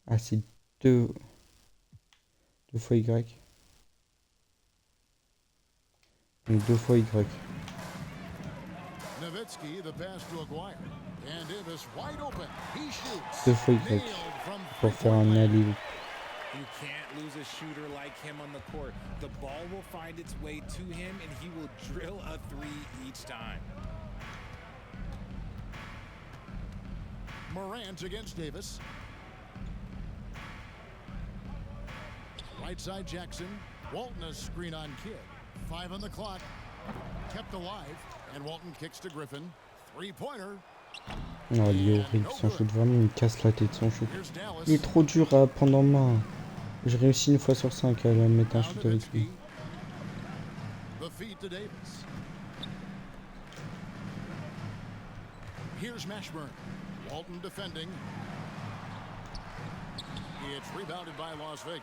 Ah, c'est deux fois Y. Donc 2 fois Y. Nowitzki, the pass to Aguirre. And Davis wide open. He shoots. 2 fois Y. Nailed from Pour faire three-point un land. alley. You can't lose a shooter like him on the court. The ball will find its way to him, and he will drill a three each time. Morant against Davis. Right side Jackson. Walton a screen on Kidd. 5 on the clock. Kept alive. And Walton kicks to Griffin. Three-pointer. Non, il est horrible. Son shoot, vraiment, il me casse la tête, son shoot. Here's Dallas. Il est trop dur à prendre en main. J'ai réussi une fois sur 5 à mettre un Now shoot avec lui. Nowitzki. The feed to Davis. Here's Mashburn. Walton defending. It's rebounded by Las Vegas.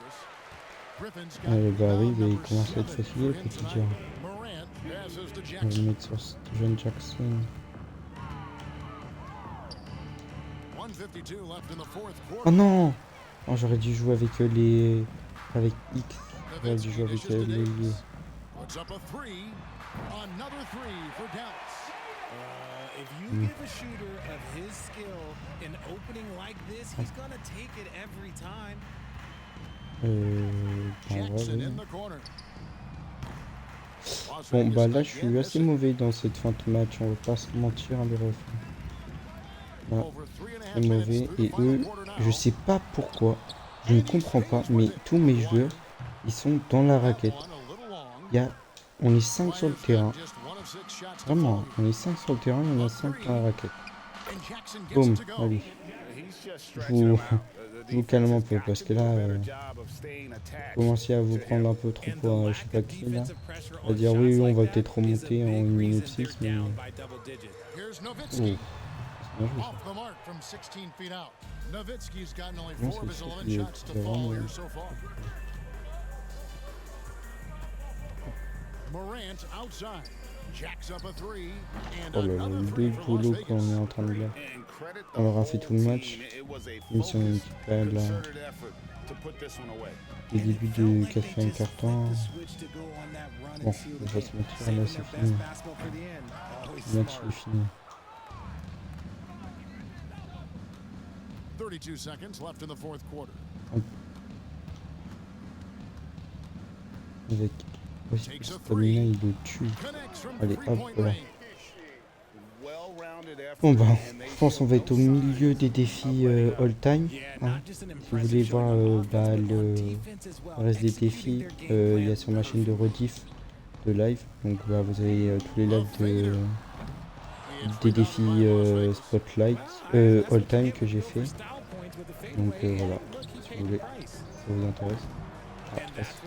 Griffin's got Bah oui, rebound mais il number commence à être 7 fatigué, le for him petit tonight. dur. Morant passes to On va Jackson. le mettre sur Steven Jackson. 1:52 left in the fourth Oh quarter. non! Oh, j'aurais dû jouer avec les... Avec X. J'aurais dû Nowitzki jouer avec dishes to les... Davis. Puts up a three. Another three for Dallas. If you give a shooter of his skill an opening like this, he's gonna take it every time. En vrai, Jackson oui. in the corner. Las Bon, Vegas bah là, je again suis assez missing. mauvais dans cette fin de match. On va pas se mentir, hein, les refs. Là, Over 3.5 c'est minutes mauvais. through the Et final eux, quarter now. je sais pas pourquoi. Je ne comprends pas, mais tous mes joueurs, ils sont dans la raquette. That one a little long. Il y a... On est 5 sur le Flyers terrain. got just one of 6 shots to Vraiment, fall on est 5 sur le terrain, il y en a 5 dans la raquette. here. And Jackson gets Boum, it to go. allez. He's just Je stretching vous, them out. The je vous calme un defense has peu got parce to que do là, a better job of staying attached commencez à vous to prendre him. un peu trop And the pour je sais lack pas of qui là. defensive pressure On va on dire shots oui, on like va that peut-être is a remonter en big 1 minute reason they're 6, mais... down by double digits. Here's Oh, Nowitzki. c'est bien joué ça. Off the mark from 16 feet out. Nowitzki's gotten only Non, 4 of his c'est 11 sûr shots to qu'il est fall vraiment... here so far. Morant outside. Jacks up a three. And Oh là là, another le three for Las boulot qu'on Vegas. est en train de faire. And credit the On leur a fait whole tout le match. team. It was a Même si on a une focused, petite période là, concerted effort to put this one away. les débuts du quatrième carton. Bon, Bon, on va se mentir, là c'est fini. Le match est fini. 32 seconds left in the fourth quarter. Avec aussi Stamina, il le tue. Connects from Allez, hop, three-point voilà. range. Well-rounded effort, Bon bah, and they je pense qu'on va être au milieu des défis all-time. Hein. Si vous voulez voir bah, le reste des défis, il y a sur ma chaîne de rediff de live. Donc bah, vous avez tous les lives des défis Spotlight all-time que j'ai fait. Donc voilà, si vous voulez, ça vous intéresse. Ah,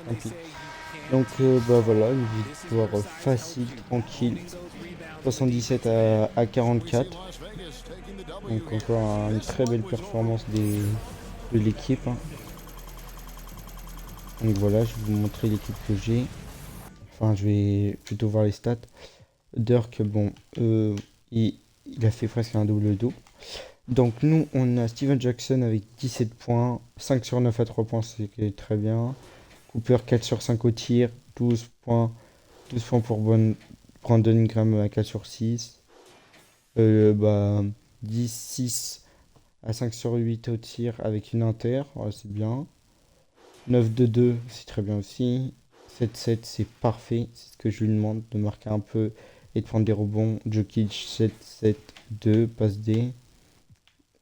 tant pis. Donc bah voilà, une victoire facile, tranquille. 77 à 44. Donc encore une très belle performance de l'équipe. Hein. Donc voilà, je vais vous montrer l'équipe que j'ai. Enfin, je vais plutôt voir les stats. Dirk, bon, il a fait presque un double-double. Donc nous, on a Steven Jackson avec 17 points, 5 sur 9 à 3 points, c'est très bien. Cooper 4 sur 5 au tir, 12 points pour Brandon Ingram à 4 sur 6. 10-6 à 5 sur 8 au tir avec une inter, ouais, c'est bien. 9-2-2, c'est très bien aussi. 7-7, c'est parfait, c'est ce que je lui demande, de marquer un peu et de prendre des rebonds. Jokic 7-7-2, passe D.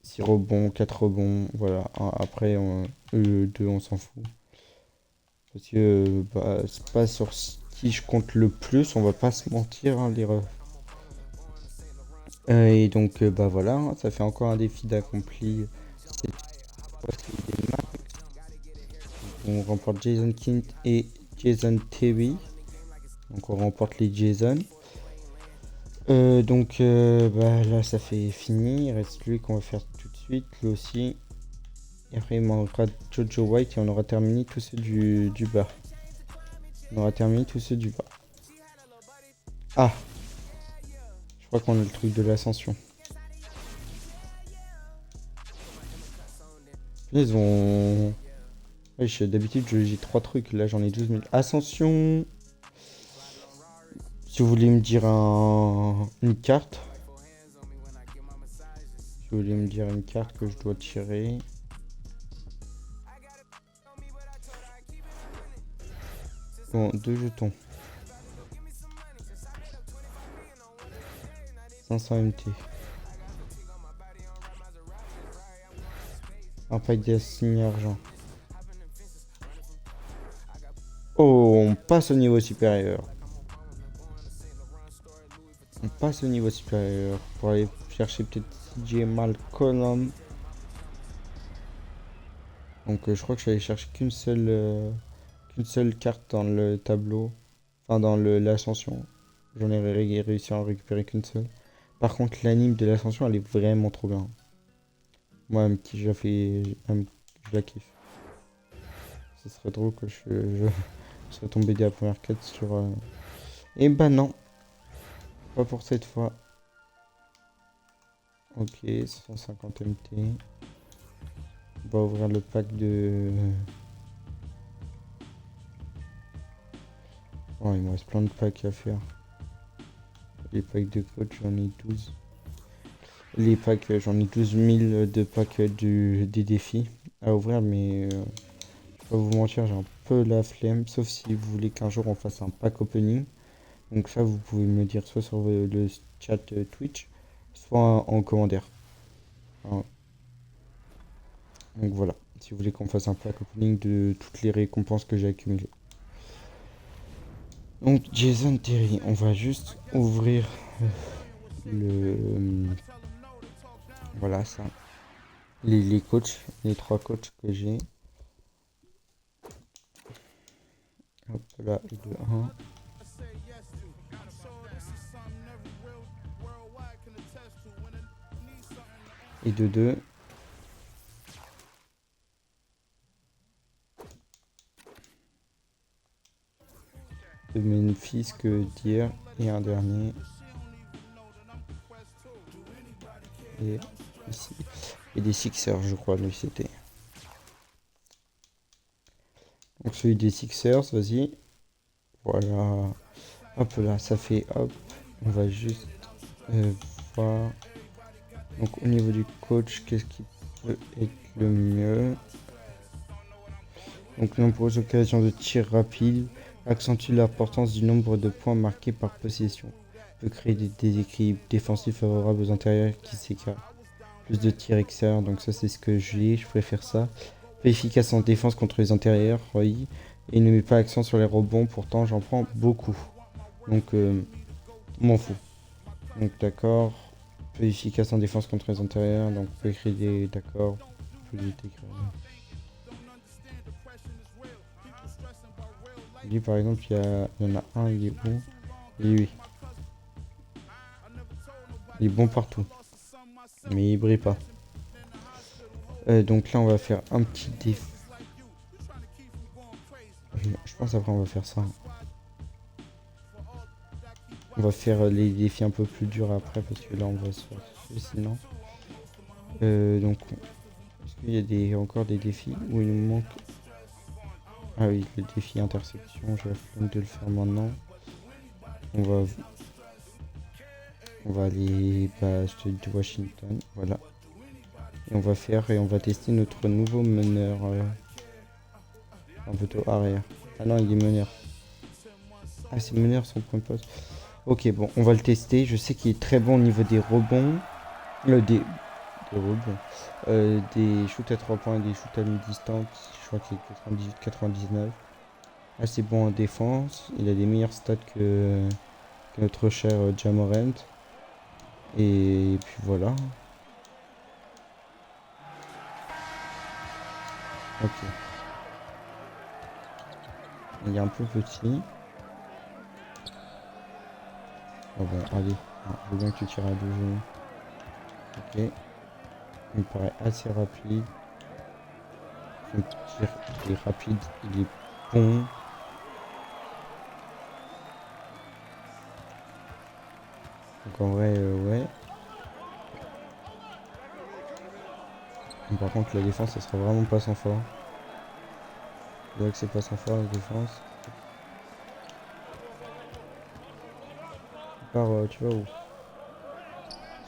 6 rebonds, 4 rebonds, voilà. Après, 2, on s'en fout. Parce que c'est pas sur qui je compte le plus, on va pas se mentir, hein, les refs. Et donc, bah voilà, hein, ça fait encore un défi d'accompli. Cette fois, c'est des max. On remporte Jason Kint et Jason Terry. Donc, on remporte les Jason. Donc, bah là, ça fait fini. Il reste lui qu'on va faire tout de suite. Lui aussi. Et après, il manquera Jojo White et on aura terminé tous ceux du bas. On aura terminé tous ceux du bas. Ah! Je crois qu'on a le truc de l'ascension. Ils ont... Wesh, d'habitude, j'ai 3 trucs. Là, j'en ai 12 000. Ascension! Si vous voulez me dire une carte. Si vous voulez me dire une carte que je dois tirer. Bon, 2 jetons. 500 MT. Un pack d'assigne argent. Oh, on passe au niveau supérieur. On passe au niveau supérieur pour aller chercher peut-être CJ Malcolm. Donc je crois que je suis allé chercher qu'une seule carte dans le tableau. Enfin dans l'ascension. J'en ai réussi à en récupérer qu'une seule. Par contre l'anime de l'ascension elle est vraiment trop bien. Moi je la kiffe. Ce serait drôle que je serais tombé dès la première quête sur... Et bah non. Pas pour cette fois. Ok, 150 MT. On va ouvrir le pack de... Oh, il me reste plein de packs à faire. Les packs de coach, j'en ai 12. Les packs, j'en ai 12 000 de packs des défis à ouvrir, mais je vais pas vous mentir, j'ai un peu la flemme, sauf si vous voulez qu'un jour on fasse un pack opening. Donc ça, vous pouvez me dire soit sur le chat Twitch, soit en commentaire. Hein. Donc voilà, si vous voulez qu'on fasse un pack opening de toutes les récompenses que j'ai accumulées. Donc Jason Terry, on va juste ouvrir le... Voilà ça. Les coachs, les 3 coachs que j'ai. Hop là, et de 1. Et de 2. De Memphis que dire. Et un dernier. Et ici. Et des Sixers, je crois, lui c'était. Donc celui des Sixers, vas-y. Voilà. Hop là, ça fait hop. On va juste voir. Donc au niveau du coach, qu'est-ce qui peut être le mieux? Donc nombreuses occasions de tir rapide accentue l'importance du nombre de points marqués par possession. Peut créer des déséquilibres défensifs favorables aux intérieurs qui s'écartent. Plus de tirs extérieurs, donc ça c'est ce que j'ai, je préfère ça. Peu efficace en défense contre les intérieurs, oui. Et ne met pas accent sur les rebonds, pourtant j'en prends beaucoup. Donc m'en fous. Donc d'accord. Peu efficace en défense contre les intérieurs, donc peut écrire des... D'accord. Lui par exemple, il y en a un, il est où? Lui. Il est bon partout. Mais il brille pas. Donc là on va faire un petit défi. Je pense après on va faire ça. On va faire les défis un peu plus durs après parce que là on va se faire sinon. Donc est-ce qu'il y a encore des défis où il nous manque? Ah oui, le défi intersection, j'ai la flemme de le faire maintenant. On va aller de Washington, voilà. Et on va tester notre nouveau meneur un peu tôt arrière. Ah non, il est meneur. Ah, c'est meneur son point de poste. Ok, bon, on va le tester. Je sais qu'il est très bon au niveau des rebonds. Des shoots à 3 points et des shoots à mi-distance. Je crois qu'il est 98-99. Assez bon en défense. Il a des meilleurs stats que notre cher Ja Morant. Et puis voilà. Ok. Il est un peu petit. Ah bon, allez. Je veux bien que tu tires à 2 genoux. Ok. Il me paraît assez rapide. Son tir est rapide, il est bon. Donc en vrai, ouais. Mais par contre, la défense, ça sera vraiment pas sans fort. Je dirais que c'est pas sans fort la défense. À part, tu vois où?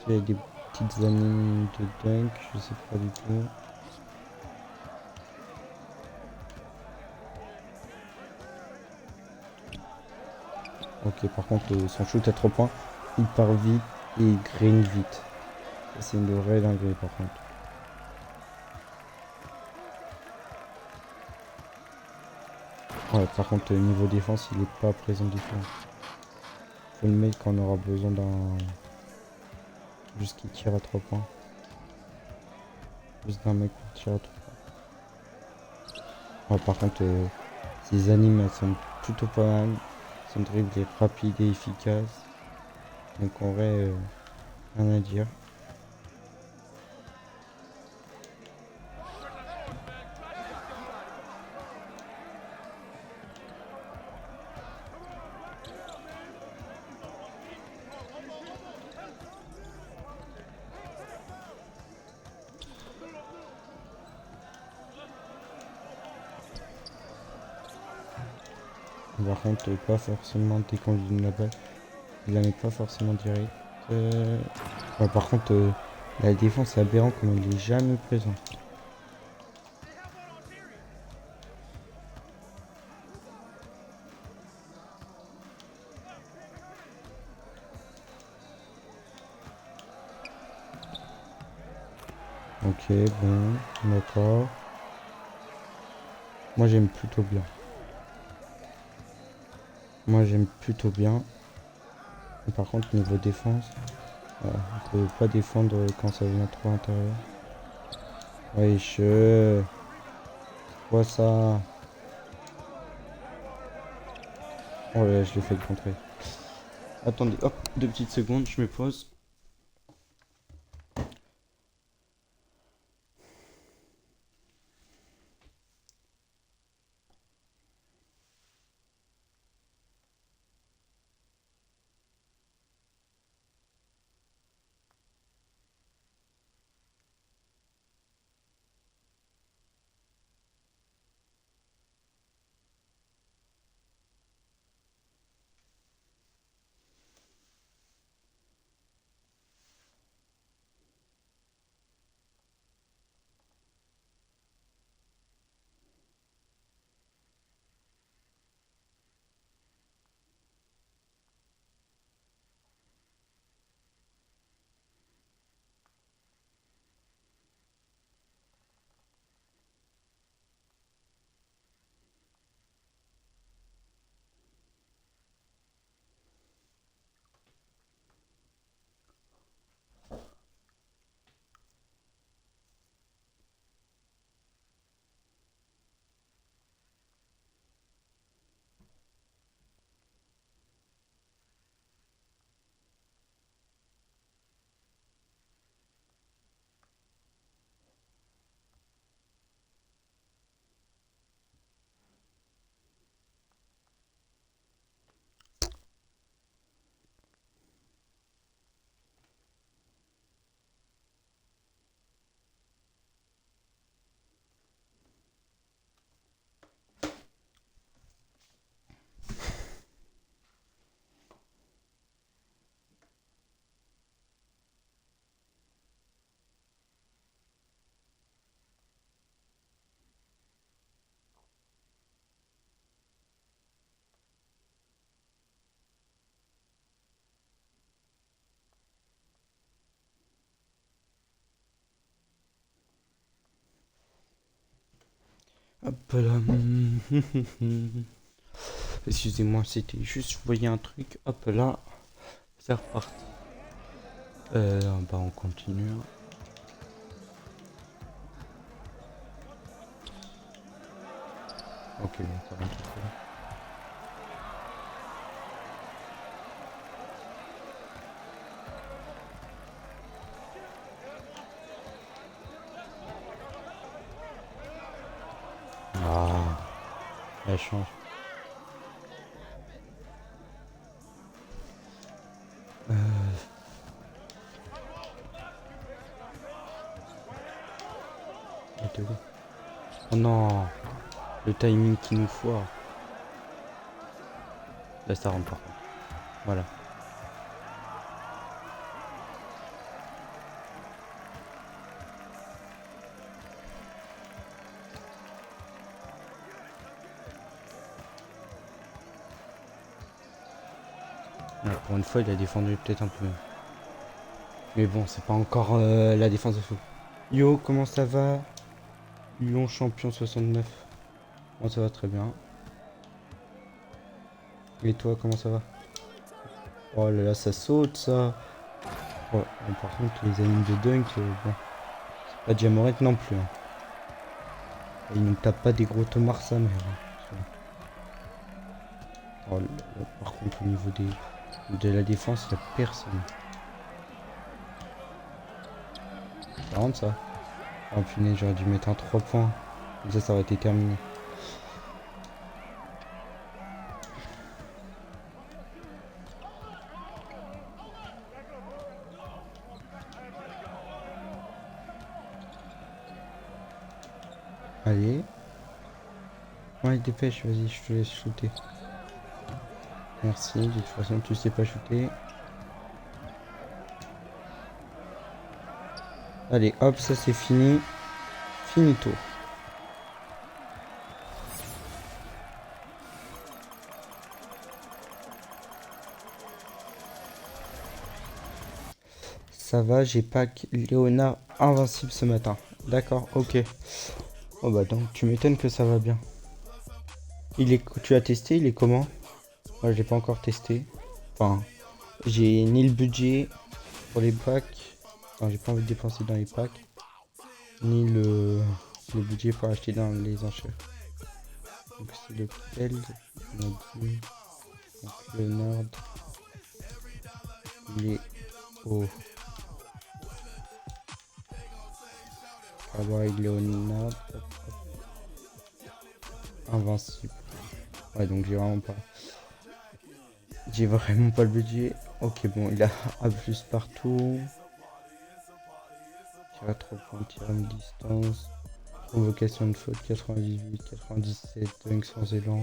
Il y a des petites animes de dunk, je sais pas du tout. Ok, par contre, son shoot à 3 points, il part vite et il green vite. Ça, c'est une vraie dinguerie par contre. Ouais, par contre, niveau défense, il est pas présent du tout. Faut le mettre quand on aura besoin d'un. Juste qu'il tire à 3 points. Juste d'un mec qui tire à 3 points. Ouais, par contre, ses animes, elles sont plutôt pas mal. Son dribble est rapide et efficace. Donc en vrai, rien à dire. Par contre, pas forcément dès qu'on lui donne la balle. Il la met pas forcément direct. Ouais, par contre, la défense est aberrant comme il est jamais présent. Ok, bon, d'accord. Moi j'aime plutôt bien. Moi j'aime plutôt bien. Mais par contre, niveau défense, on peut pas défendre quand ça vient trop à l'intérieur. Wesh, quoi ça? Oh là, je l'ai fait le contrer. Attendez, hop, 2 petites secondes, je me pose. Hop là. Excusez-moi, c'était juste, je voyais un truc. Hop là, c'est reparti. Bah on continue. Ok, bon, ça va tout seul. Ah, elle change. Oh non, le timing qui nous foire. Là ça rentre par contre. Voilà. Ouais, pour une fois il a défendu peut-être un peu. Mais bon, c'est pas encore la défense de fou. Yo, comment ça va? Lyon champion 69. Moi ça va très bien. Et toi, comment ça va? Oh là là, ça saute ça. Oh, bon, par contre, les animes de dunk, bon, c'est pas Diamorette non plus. Hein. Il ne tape pas des gros tomards sa mère. Hein. Oh là là, par contre, au niveau de la défense, il n'y a personne. Ça rentre ça? Oh punaise, j'aurais dû mettre un 3 points. Comme ça aurait été terminé. Allez. Ouais, dépêche, vas-y, je te laisse shooter. Merci, de toute façon, tu sais pas shooter. Allez, hop, ça c'est fini. Finito. Ça va, j'ai pack Léonard invincible ce matin. D'accord, ok. Oh bah donc tu m'étonnes que ça va bien. Tu as testé, il est comment? Moi j'ai pas encore testé. Enfin, j'ai ni le budget pour les packs. Enfin, j'ai pas envie de dépenser dans les packs. Ni le budget pour acheter dans les enchères. Donc c'est lequel? On a dit. Donc Léonard. Il est au Kawaii Léonard. Invincible. Ouais, donc j'ai vraiment pas le budget. Ok, bon, il a A+ partout. Tir à 3 points, tir à mi-distance. Provocation de faute 98, 97, dunk sans élan.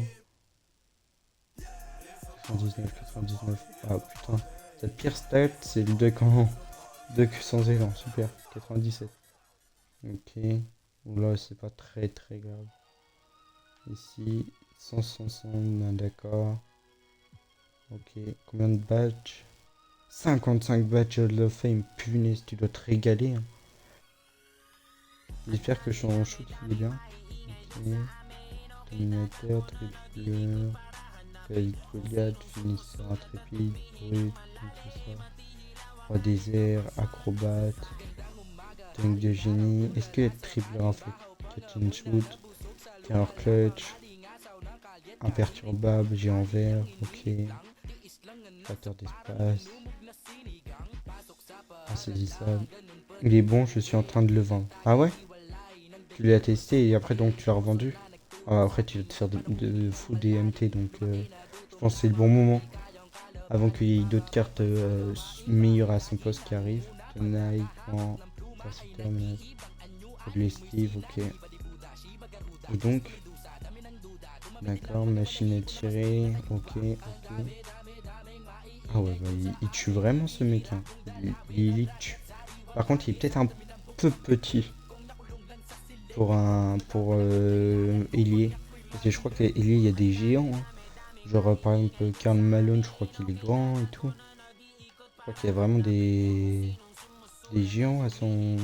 99, 99. Ah putain, sa pire stat c'est le dunk sans élan, super. 97. Ok. Là c'est pas très grave. Ici, 160, d'accord. Ok, combien de badges? 55 badges Hall of Fame, punaise, tu dois te régaler. Hein. J'espère que son shoot il est bien. Ok. Dominateur, tripleur, Goliath, finisseur intrépide, brut, tout ça. Roi des airs, acrobate, dunk de génie. Est-ce qu'il y a tripleur en fait? Catch and shoot, tireur clutch, imperturbable, géant vert, ok. Créateur d'espace, insaisissable. Il est bon, je suis en train de le vendre. Ah ouais? Tu l'as testé et après donc tu l'as revendu? Ah, après tu vas te faire de fou des MT donc je pense que c'est le bon moment. Avant qu'il y ait d'autres cartes meilleures à son poste qui arrivent. Tonight, les Steve, ok. Et donc, d'accord, machine à tirer, ok. Ah ouais, bah, il tue vraiment ce mec. Hein. Il tue. Par contre, il est peut-être un peu petit pour Elie. Parce que je crois qu'Elie, il y a des géants. Hein. Genre, par exemple, Karl Malone, je crois qu'il est grand et tout. Je crois qu'il y a vraiment des géants à son...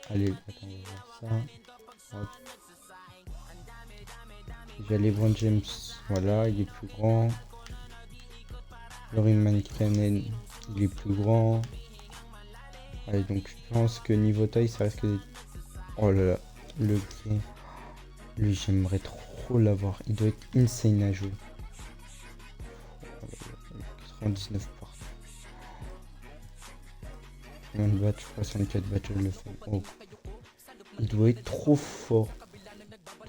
Allez, attends, on va voir ça. Hop. J'ai LeBron James, voilà, il est plus grand. Laurie Mankanen, il est plus grand. Allez, donc je pense que niveau taille, ça risque d'être... Oh là là, le gay. Lui, j'aimerais trop l'avoir. Il doit être insane à jouer. Oh là là, 99 partout. Combien de batch? 64 batch, je le fais. Oh. Il doit être trop fort.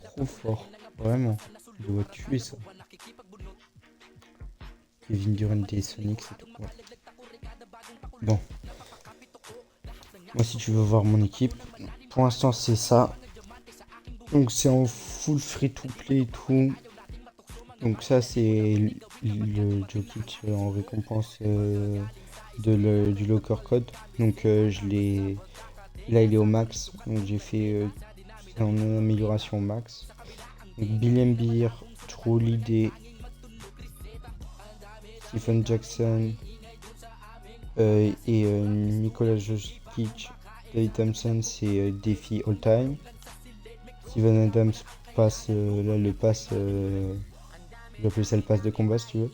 Trop fort. Vraiment. Il doit tuer ça. Kevin Durant et Sonic, c'est tout. Ouais. Bon. Moi, si tu veux voir mon équipe, pour l'instant, c'est ça. Donc, c'est en full free-to-play et tout. Donc, ça, c'est le Jokic en récompense du locker code. Donc, je l'ai. Là, il est au max. Donc, j'ai fait en amélioration au max. Donc, Bill Embiid, True Holiday, Stephen Jackson et Nikola Jokic. David Thompson, c'est défi all-time. Steven Adams passe, là le pass, j'appelle ça le pass de combat si tu veux.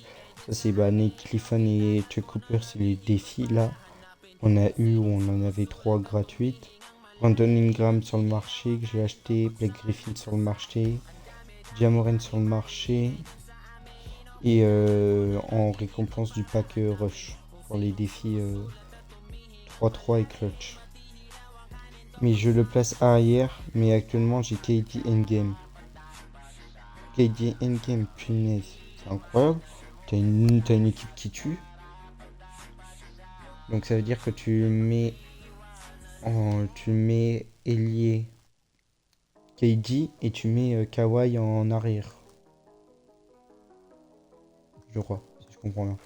Ça c'est Nate Clifford et Chuck Cooper, c'est les défis là. On en avait 3 gratuites. Brandon Ingram sur le marché que j'ai acheté, Blake Griffin sur le marché, Jamoran sur le marché et en récompense du pack Rush pour les défis 3-3 et Clutch. Mais je le place arrière, mais actuellement j'ai KD Endgame. KD Endgame, punaise, c'est incroyable. T'as une équipe qui tue. Donc ça veut dire que tu mets ailier KD et tu mets Kawhi en arrière. Je crois, si je comprends bien.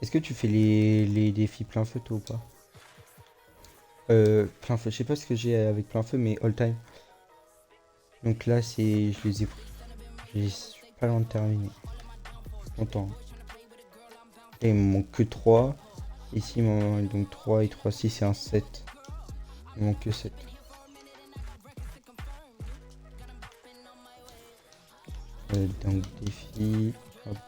Est-ce que tu fais les défis plein feu toi ou pas? Plein feu, je sais pas ce que j'ai avec plein feu, mais all time. Donc là, je les ai pris. Je suis pas loin de terminer. Je suis content. Et il me manque que 3. Ici, il me manque donc 3 et 3, 6 c'est un 7. Il me manque que 7. Donc défi. Hop.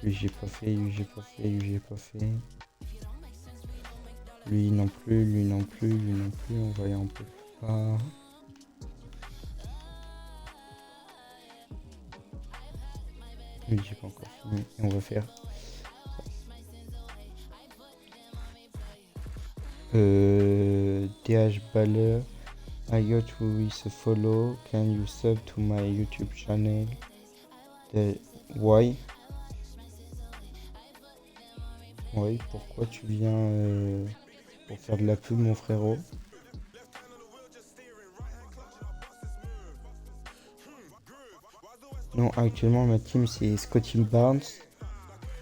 Lui j'ai pas fait, lui j'ai pas fait, lui j'ai pas fait. Lui non plus, lui non plus, lui non plus. On va y un peu pas. Lui j'ai pas encore fini. Et on va faire. DH Baller. I got you with a follow. Can you sub to my YouTube channel? Why? Oui, pourquoi tu viens pour faire de la pub, mon frérot? Non, actuellement ma team c'est Scotty Barnes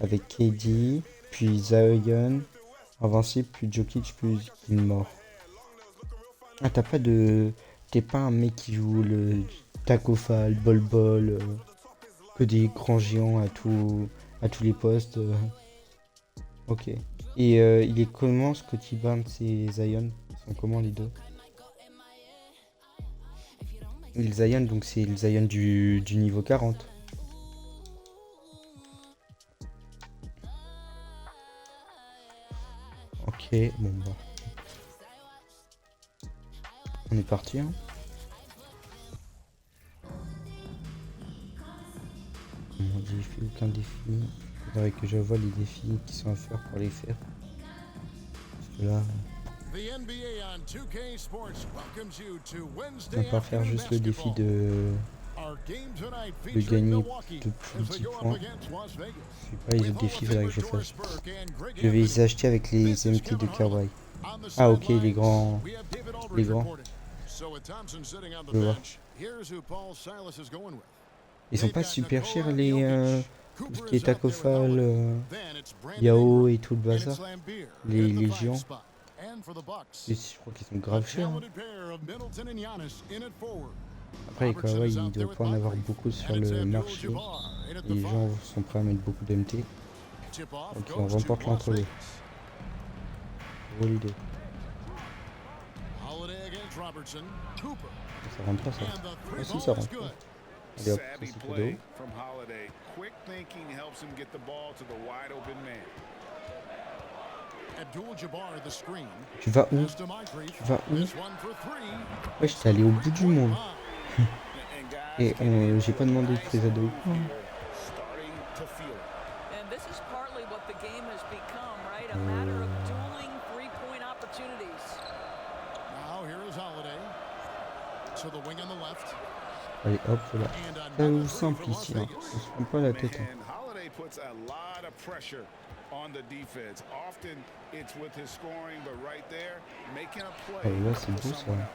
avec KD, puis Zion avancé, puis Jokic, puis Gilmore. Ah, t'es pas un mec qui joue le Tacofal, Bol, que des grands géants à tous les postes. Ok. Et il est comment Scotty Barnes et Zion? Ils sont comment les deux? Et le Zion, donc c'est le Zion du niveau 40. Ok, bon bah. On est parti hein. Bon, j'ai fait aucun défi. Faudrait que je vois les défis qui sont à faire pour les faire. Parce que là, on va pas faire juste le défi de gagner de plus 10 points. Je sais pas, les autres défis, faudrait que je fasse. Je vais les acheter avec les MT de Kawhi. Ah ok, les grands. Les grands. Je vois. Ils sont pas super chers les tout ce qui est Tacofal, Yao et tout le bazar. Les géants. Et je crois qu'ils sont grave chers. Hein. Après les Kawhi, il doit pas en avoir beaucoup sur le marché. Et les gens sont prêts à mettre beaucoup d'MT. Donc on remporte l'entre-deux. Bonne idée. Ça rentre pas ça. Ah si ça rentre pas. Allez hop, ça Savvy c'est play cadeau. from Holiday. Quick thinking helps him get the ball to the wide open man. Abdul-Jabbar the screen. Tu vas où? Pass to Moncrief. Tu vas où? This one for three. Ouais, j'étais allé au bout du monde. And guys Et getting j'ai pas demandé de nice prise à deux move points. here, starting to feel it. And this is partly what the game has become, right? A matter of dueling three-point opportunities. Now here is Holiday. To the wing on the left. Allez hop, voilà. And C'est another three simple for Las ici, hein. Vegas. On se prend pas la tête. Hein. And Holiday puts a lot of pressure on the defense. Often it's with his scoring, but right there, making a Ah, play là, c'est for beau ça. someone else.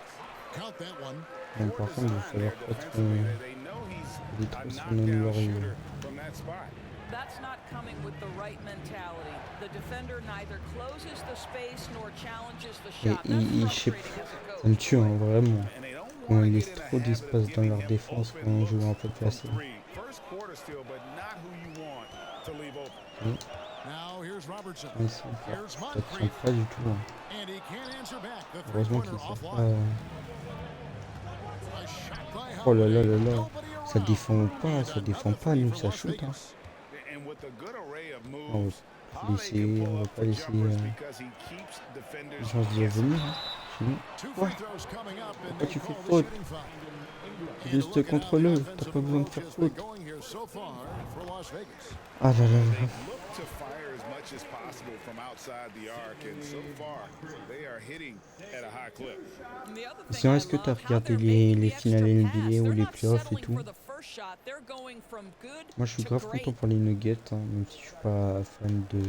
Count that one. Donc, par contre, il va falloir pas trop. They know he's Il est a trop sur nos knockdown lauriers. shooter from that spot. That's not coming with the right mentality. The defender neither closes the space nor challenges the Et shot. That's je sais frustrating as a ça me coach. tue, hein, vraiment. And they don't Quand want to il get laisse in the trop habit d'espace of dans leur giving him défense open quand on joue un looks peu from placé. three. First quarter still, but not who you want to leave open. Now here's Robertson. Mais c'est Here's ça tient Moncrief. pas du tout. Hein. And he can't answer back. The Heureusement three-pointer qu'ils savent offline. pas. A shot by Oh là là Holiday. là là. Nobody Ça around. défend pas, And ça défend another pas, three nous for ça Las shoot. Hein. Vegas. And with a good array of On moves, va Holiday laisser, can on pull va up pas for laisser jumpers because he keeps defenders chance d'y guessing. revenir. Hein. Sinon, Two Ouais. free throws coming up and Pourquoi they tu fais call the faute? shooting foul. And Juste looking how contrôle-le, the t'as offensive pas besoin de approach faire has been faute. going here so far for Las Vegas. Ah là là là. They look to fire as much as possible from outside the arc, and so far they are hitting at a high clip. And the other Sinon, thing est-ce I que t'as love, how regardé they're les making the finales extra NBA pass. ou They're les not playoffs et settling tout? for the first shot. They're going from good Moi je suis to grave great. content pour les Nuggets, hein, même si je suis pas fan de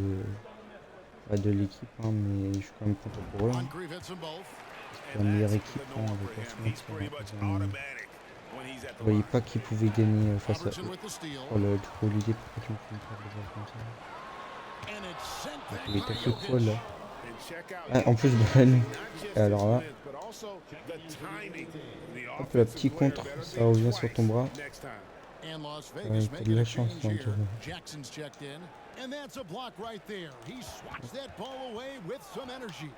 l'équipe, hein, mais je suis quand même content pour eux. Hein. Moncrief hits them both. C'est la meilleure équipe, hein, on va pas se He's pretty much mentir. automatic when he's at Je the voyais line. pas qu'ils pouvaient gagner face à Robertson eux. with the steal. Oh là, du coup, l'idée pourquoi tu me fais une paire de balles comme ça? And it's sent back Il est by tapé quoi Jokic. là? And check out Ah, en plus, bah nous. not just Et alors là, his length, but also the timing. The hop, la offensive petite player contre, better ça think revient sur twice ton bras. next time. And Las Ouais, Vegas t'as de making la a chance, change hein, here. tu vois. Jackson's checked in. And that's a block right there. He swats that ball away with some energy.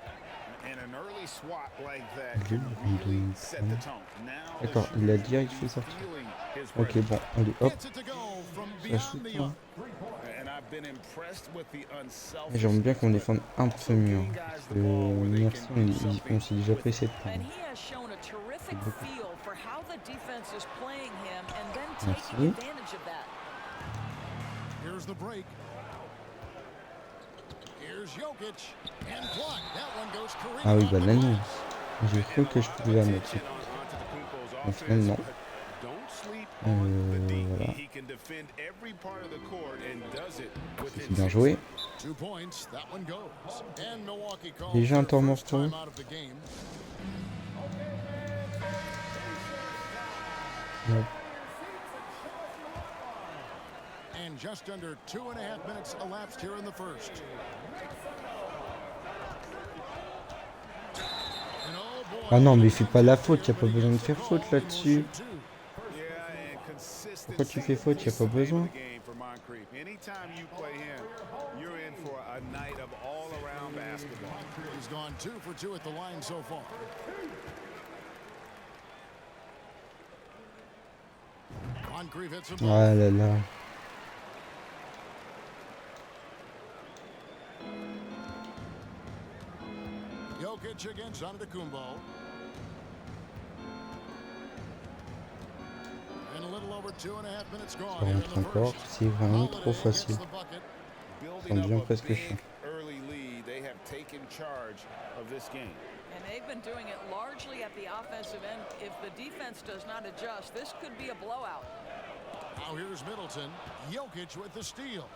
And an early swat like that Deux, can deux, really deux, set the tone. Now the D'accord, il a shooter direct is fait sortir. feeling his Ok, presence. bon, allez, hop, Gets it to go from ça beyond shoot. the Hein. arc. And I've been impressed with the unselfish. Et j'aimerais bien qu'on défende un peu mieux. Hein, Getting parce guys que the ball where they merci, can do something on s'est déjà with pressé it. de And prendre. he has shown a terrific beaucoup. feel for how the defense is playing him and then Merci. taking advantage of that. Here's the break. Here's Jokic. And blocked. That one goes careening Ah oui, off bah the là non. glass. J'ai cru que je pouvais la mettre. Au final, non. Don't sleep on the D. Voilà. He can defend every part of the court and does it within C'est bien 6 joué. 2 points. That one goes. And Milwaukee calls Déjà un their temps mort first pour eux. time out of the game. Ouais. And just under 2.5 minutes elapsed here in the first. And oh boy, Ah non, mais fais pas la faute, y a pas besoin de faire faute là-dessus. Yeah, and consistency Pourquoi tu fais faute? Y a pas is besoin. the game for Moncrief. Anytime you play him, you're in for a night of all-around basketball. He's gone 2 for 2 at the line so far. Moncrief hits him both. Ah là là. Jokic against Antetokounmpo. And a little over 2.5 minutes gone Ça here in rentre the encore, first. c'est vraiment Holiday trop gets facile. the bucket. Building bien up a presque big chaud. early lead, they have taken charge of this game. And they've been doing it largely at the offensive end. If the defense does not adjust, this could be a blowout. Now here's Middleton. Jokic with the steal.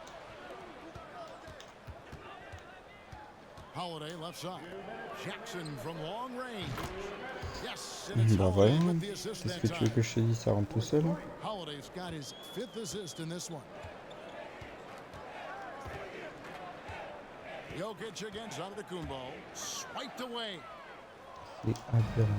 Holiday left side. Jackson from long range. Yes, and it's Bah voilà, Holiday with the assist qu'est-ce that que tu veux time. que je te dise, ça rentre tout seul. Hein. Holiday's got his 5th assist in this one. Jokic against Antetokounmpo. Swiped away. C'est aberrant.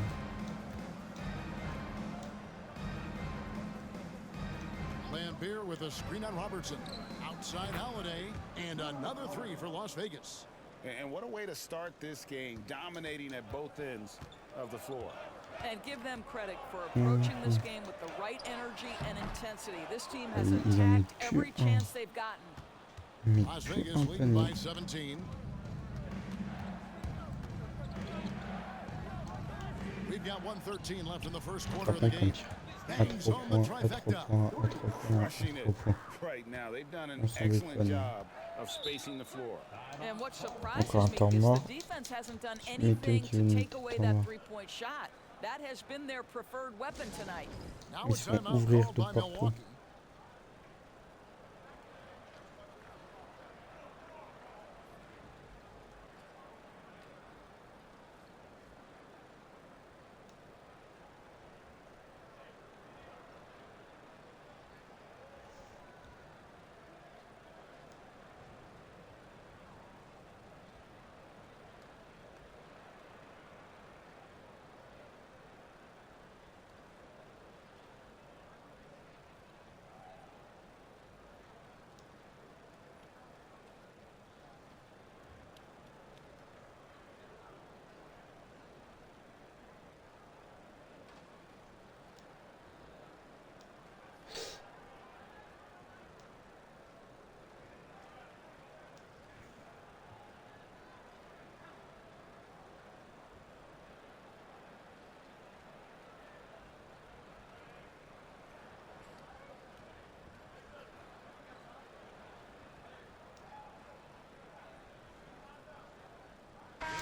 Lambeer with a screen on Robertson. Outside Holiday. And another 3 for Las Vegas. And what a way to start this game, dominating at both ends of the floor. And give them credit for approaching this game with the right energy and intensity. This team has Il en met attacked every plus un. chance they've gotten. Mais Las tu Vegas un leading by panier. 17. We've got 1:13 left in the first quarter Par of the contre, on game. tire. À Bangs 3 on the points, à 3 trifecta. points, à 3 points, à Rushing 3 it points. right now. They've done an On s'en excellent déconne. job of spacing the floor. And what surprises Encore un me temps is mort. the defense hasn't done Tu m'étonnes anything qu'il y ait to une take away temps that mort. three-point shot. That has been their preferred weapon tonight. Now Ils a se font timeout ouvrir called de by partout. Milwaukee.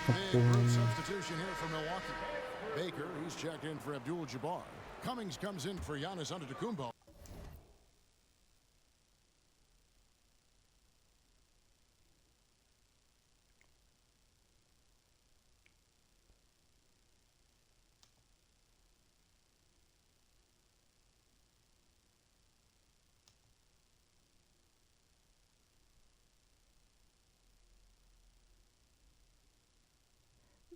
Big group substitution here for Milwaukee. Baker, he's checked in for Abdul-Jabbar. Cummings comes in for Giannis Antetokounmpo.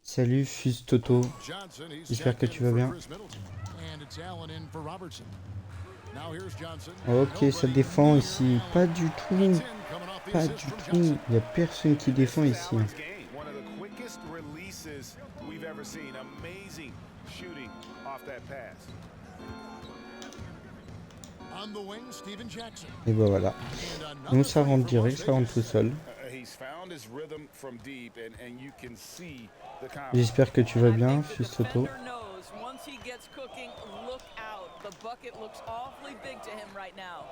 Salut Fus Toto, Johnson, he's j'espère que checked tu in vas for bien. Chris Middleton. And it's Allen in for Robertson. Now here's Johnson. Ok, ça défend ici. Pas du tout. That's in, coming off the Pas assist du from tout. Johnson. Il n'y a personne qui défend ici. Allen's game, one of the quickest releases we've ever seen. Amazing shooting off that pass. On the wing, Steven Jackson. Et bah voilà. And another Donc ça three rentre for direct, Las ça rentre Vegas. tout seul. He's found his rhythm from deep, and you can see the confidence. J'espère que tu vas I bien, think the Fus Toto. defender knows once he gets cooking, look out. The bucket looks awfully big to him right now.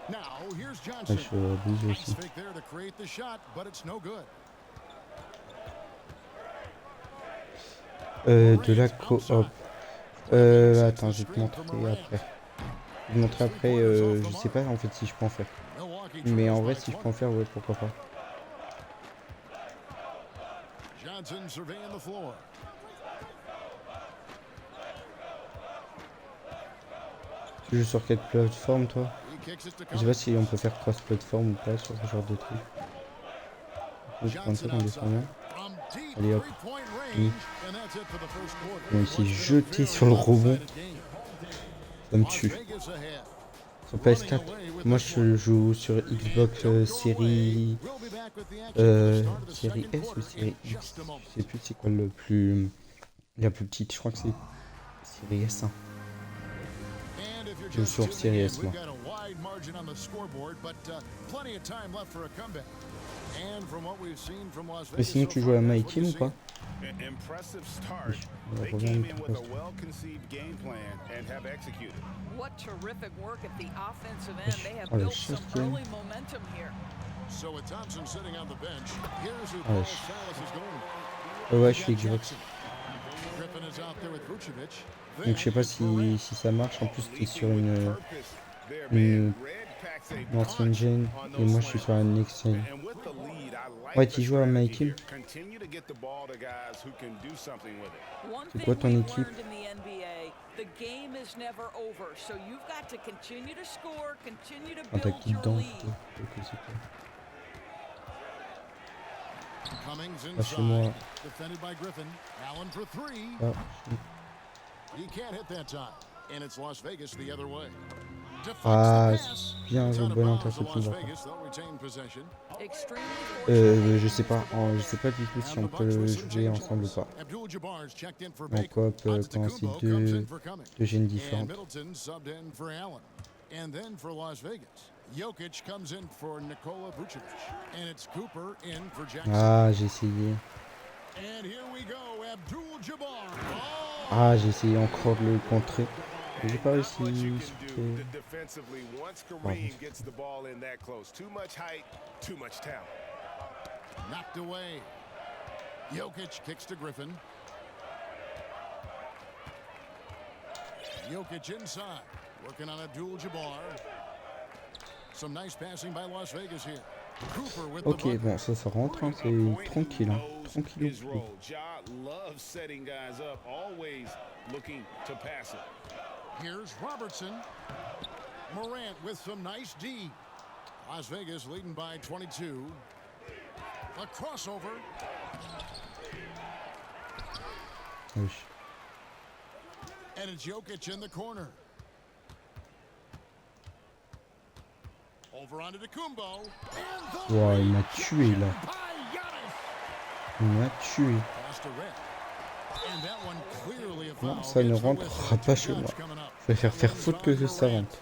Now here's Ouais, Johnson. je abuse Nice aussi. fake there to create the shot, but it's no good. De la coop. Attends, je vais te montrer après. Je vais te montrer après, je sais pas en fait si je peux en faire. Milwaukee Mais en trails vrai, by si je 20. peux en faire, ouais, pourquoi pas. Johnson surveying the floor. Tu joues sur quelle plateforme, toi? He kicks it to Je sais pas si on peut faire cross-plateforme ou pas sur ce genre de truc. Je prends ça dans les soins. From deep Allez hop. three-point Oui. range, and that's it for the first quarter. On va essayer de What's been a jeter very sur le rebond. lopsided game. Ça me Las tue. Vegas ahead. Sur PS4. Moi, je joue sur Xbox série... série S ou série X. Je sais plus c'est quoi le plus... La plus petite, je crois que c'est série S. Hein. Je joue sur série S, moi. Mais sinon, tu joues à My Team ou pas? Impressive start. Oui, on They revient came un in petit with peu. a well-conceived game plan and have executed. What terrific work at the offensive end. They have Oh, le built some chef qui est- early momentum here. So with Thompson sitting on the bench, here's who Oh, Paul le Silas is going. Ouais, je suis Xbox. Griffin is out there with Vucevic. Donc je sais pas si ça marche. En plus, t'es sur une ancienne gen et moi je suis sur la next gen. Ouais, tu joues à My Team? One C'est thing quoi ton we've équipe? learned in the NBA, the game is never over. So you've got to continue to score, continue to Quand t'as build qui your dedans, lead. ok, c'est quoi. Cummings Pas chez moi. inside, defended by Griffin. Allen for three. Ah, He can't hit that time. And it's Las Vegas the other way. Ah, deflects the pass. bien It's out joué, of bonne bounds to interception Las par contre. Vegas. They'll retain possession. Extremely fortunate Je sais pas, je sais pas du tout si on peut jouer ensemble ou pas. Abdul-Jabbar's checked in for En Baker. coop, quand c'est Antetokounmpo comes in for deux gènes Cummings. And différentes. Middleton subbed in for Allen. And then for Las Vegas, Jokic comes in for Nikola Vucevic. And it's Cooper in for Jackson. Ah, j'ai essayé. And here we go, Abdul-Jabbar. Oh! Ah, j'ai essayé encore de le contrer. Mais j'ai pas Not réussi. much you can C'était- do defensively once Kareem gets the ball in that close. Too much height, too much talent. Knocked away. Jokic kicks to Griffin. Jokic inside, working on Abdul-Jabbar. Some nice passing by Las Vegas here. Cooper with the Ok, bucket. bon, ça rentre, hein, c'est tranquille. Hein. Tranquille. His role. Ja loves setting guys up, always looking to pass it. Here's Robertson. Morant with some nice D. Las Vegas leading by 22. A crossover. Wesh. And it's Jokic in the corner. Over onto Kumbo. And the Wow, il m'a tué là. by Giannis. Il m'a tué. Pass to Red. And that one clearly a Non, foul. ça ne Gets the rentrera whistle. pas chez moi. Judge coming up. Je préfère faire faute que ça rentre.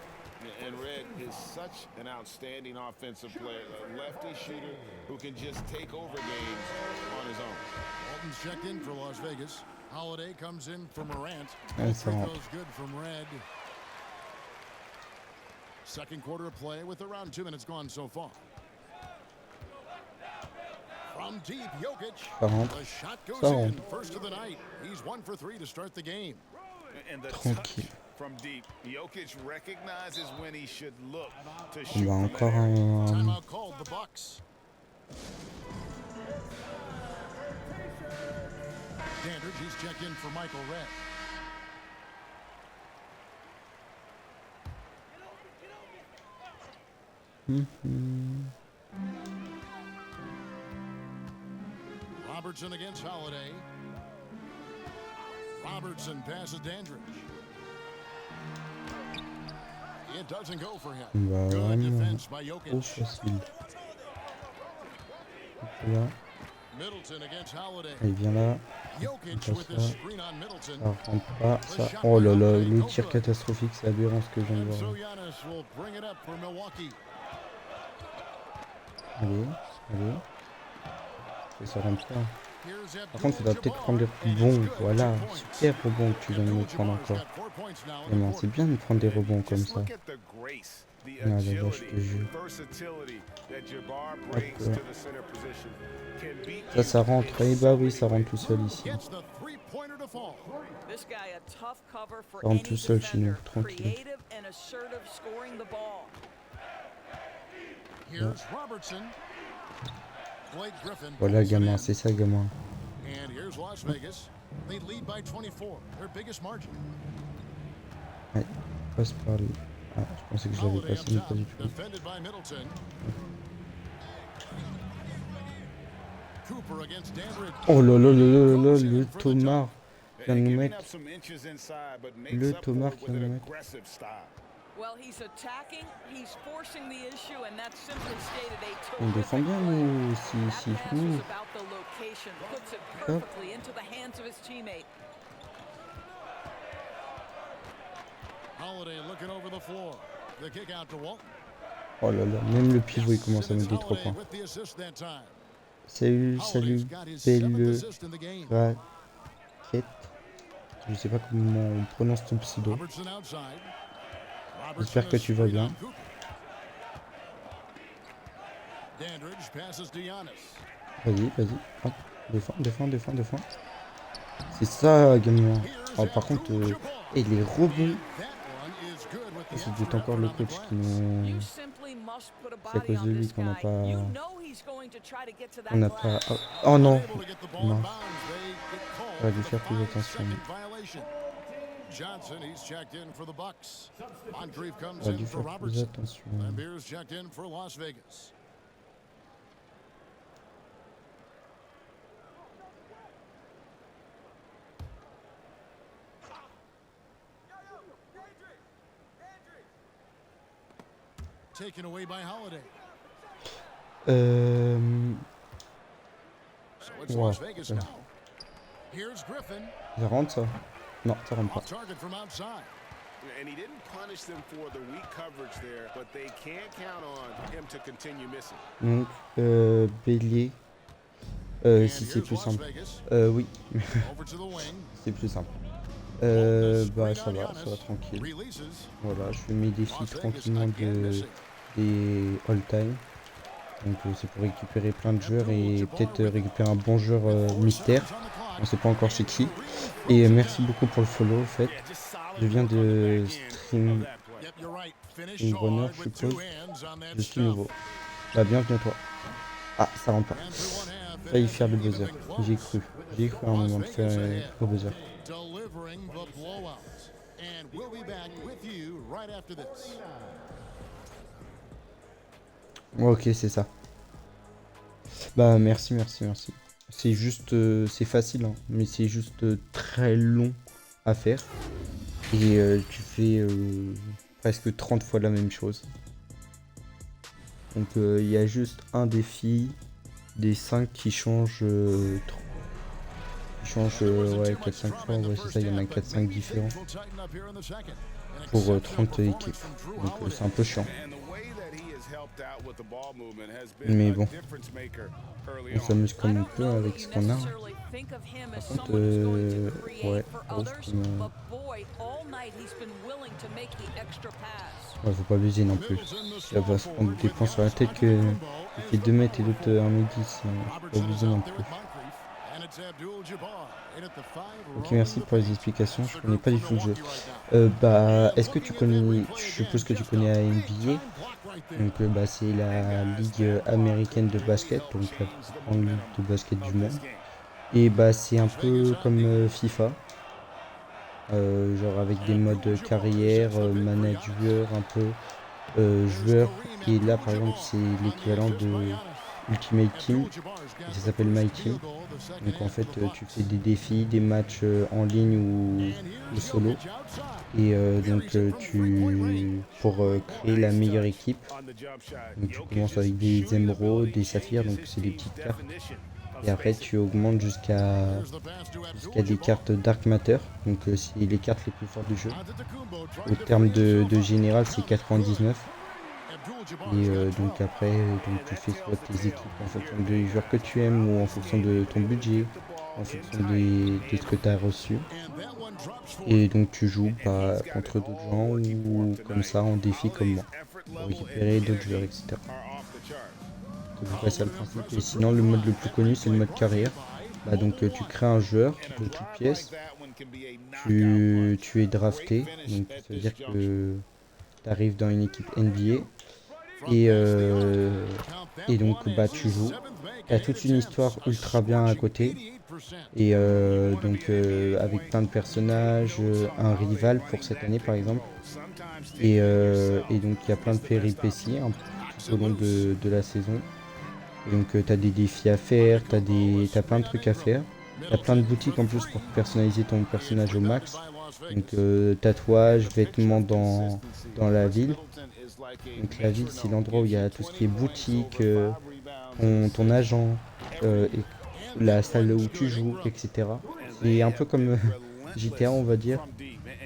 And Red is such an outstanding offensive player, a lefty shooter who can just take over games on his own. Walton's checked in for Las Vegas. Holiday comes in for Morant. Ouais, Both ça free rentre. throws good from Red. Second quarter of play with around 2 minutes gone so far. From deep, Jokic. Ça rentre. The shot goes Ça in. rentre. First of the night. He's 1 for 3 to start the game. And the Tranquille. touch from deep. Jokic recognizes when he should look to On shoot va from encore that area. un. Timeout called the Bucks. Dandridge, he's checked in for Michael Red. Robertson against Holiday. Robertson passes Dandridge. It doesn't go for him. Bah, Good vraiment defense by trop Jokic. facile. Là, Middleton against Holiday. il vient là. Jokic Comme with ça. the screen on Middleton. Ça rentre pas. Ça. Oh là là, le tir catastrophique, c'est aberrant ce que je viens de And voir. so Giannis will bring it up for Milwaukee. Allez, allez. Et ça rentre pas. Here's Par contre, il va peut-être prendre des rebonds. Voilà, super rebond que tu viens de me prendre encore. Vraiment, c'est bien de prendre des rebonds comme Just ça. look at the grace, the Ah là là, je agility, te jure. versatility that Jabbar brings là. to the center position. Can beat Ça you rentre. in Eh so bah oui, many ça rentre ways. tout seul ici. Gets the three-pointer to fall. This guy a tough cover for Ça rentre any tout seul chez nous, defender. tranquille. Creative and assertive scoring the ball. Here's Robertson. Blake Griffin. Voilà, pulls it gamin, in. c'est ça, gamin. And here's Las Vegas. They lead by 24, their biggest margin. Ouais, passe par le. Ah, je pensais que je l'avais Holiday passé, up mais top, pas du tout. defended by Middleton. Cooper against Dandridge. Oh là là là là là, le Thomas vient de nous Giving mettre. up some inches inside, but makes Le up for Thomas it qui with vient de an nous mettre. aggressive style. Well, he's attacking, he's forcing the issue, and that's simply stated a On défend bien, terrific play. nous, si That pass was nous. about the location, puts it perfectly into the hands of his teammate. Holiday looking over the floor. The kick out to Walton. Oh là là, même le pivot, il commence à And mettre it's des 3 Holiday points. with the assist that time. Salut, Holiday's salut, got his 7th belle assist in the game. raquette. Je sais pas comment on prononce ton pseudo. Robertson outside. J'espère que tu vas bien. Dandridge passes to Giannis. Vas-y, vas-y. Hop. Défends, défends, défends, défends. C'est ça, gamin. Oh, par contre, et les rebonds. That one is good with the C'est effort peut-être encore le on the coach glass. qui nous. You simply must put a C'est à body cause on de lui this qu'on n'a guy. pas. You know he's going to try to get to that On n'a pas. glass. Oh non! Unable to get the ball in Non. bounds, they get called J'aurais dû for faire the plus 5 attention. second violation. Johnson, he's checked in for the Bucks. Moncrief comes J'aurais in dû for faire plus Robertson. attention. And Beers checked in for Las Vegas. Taken away by Holiday. So it's Wow. Las Vegas now. Here's Griffin. Ça rentre ça? Non, ça rentre pas. Off target from outside. And he didn't punish them for the weak coverage there, but they can't count on him to continue missing. Donc, bélier. And Si c'est here's plus Las simple. Vegas. Oui, Over to the wing. c'est plus simple. Bah ça va tranquille. Releases. Voilà, je fais mes défis tranquillement des all-time. Donc c'est pour récupérer plein de joueurs et peut-être récupérer un bon joueur mystère. On sait pas encore c'est qui. Et merci beaucoup pour le follow en fait. Je viens de stream Yep, you're right. Finished une runner, strong je with two suppose. hands on that Je suis stuff. nouveau. Bah bienvenue à toi. Ah, ça rentre pas. And through one half, Failli it faire le hasn't buzzer. even been J'ai close. cru. J'ai cru à un moment de faire le buzzer. Delivering the blowout. And we'll be back with you right after this. Ok, c'est ça. Bah merci. C'est juste, c'est facile, hein, mais c'est juste très long à faire. Et tu fais presque 30 fois la même chose. Donc il y a juste un défi des 5 qui change ouais 4-5 fois, ouais c'est ça, il y en a 4-5 différents pour 30 équipes. Donc c'est un peu chiant. Mais bon, on s'amuse comme on peut avec ce qu'on a. Par contre, ouais, ouais, faut pas abuser non plus. Ça va se prendre des points sur la tête que il fait 2 mètres et l'autre 1m10. Faut pas abuser non plus. Ok, merci pour les explications. Je connais pas du tout le jeu. Bah, est-ce que tu connais, je suppose que tu connais la NBA. Donc bah, c'est la ligue américaine de basket, donc la plus grande ligue de basket du monde. Et bah c'est un peu comme FIFA, genre avec des modes carrière, manager, un peu joueur. Et là par exemple c'est l'équivalent de Ultimate Team, et ça s'appelle My Team. Donc en fait tu fais des défis, des matchs en ligne ou solo. Et donc pour créer la meilleure équipe, donc tu commences avec des émeraudes, des saphirs, donc c'est des petites cartes. Et après tu augmentes jusqu'à des cartes Dark Matter, donc c'est les cartes les plus fortes du jeu. Au terme de général c'est 99. Et donc après tu fais soit tes équipes en fonction des joueurs que tu aimes ou en fonction de ton budget, en fonction de ce que tu as reçu. Et donc tu joues pas contre d'autres gens ou comme ça en défi comme moi, pour récupérer d'autres joueurs, etc. C'est à peu près ça le principe. Et sinon le mode le plus connu c'est le mode carrière. Bah, donc tu crées un joueur de toutes pièces, tu es drafté, donc ça veut dire que tu arrives dans une équipe NBA. Et donc bah tu joues, tu as toute une histoire ultra bien à côté et donc avec plein de personnages, un rival pour cette année par exemple et donc il y a plein de péripéties tout au long de la saison. Et donc tu as des défis à faire, tu as plein de trucs à faire, tu as plein de boutiques en plus pour personnaliser ton personnage au max, donc tatouages, vêtements dans la ville. Donc la ville c'est l'endroit où il y a tout ce qui est boutique, ton agent, et la salle où tu joues, etc. C'est un peu comme GTA on va dire.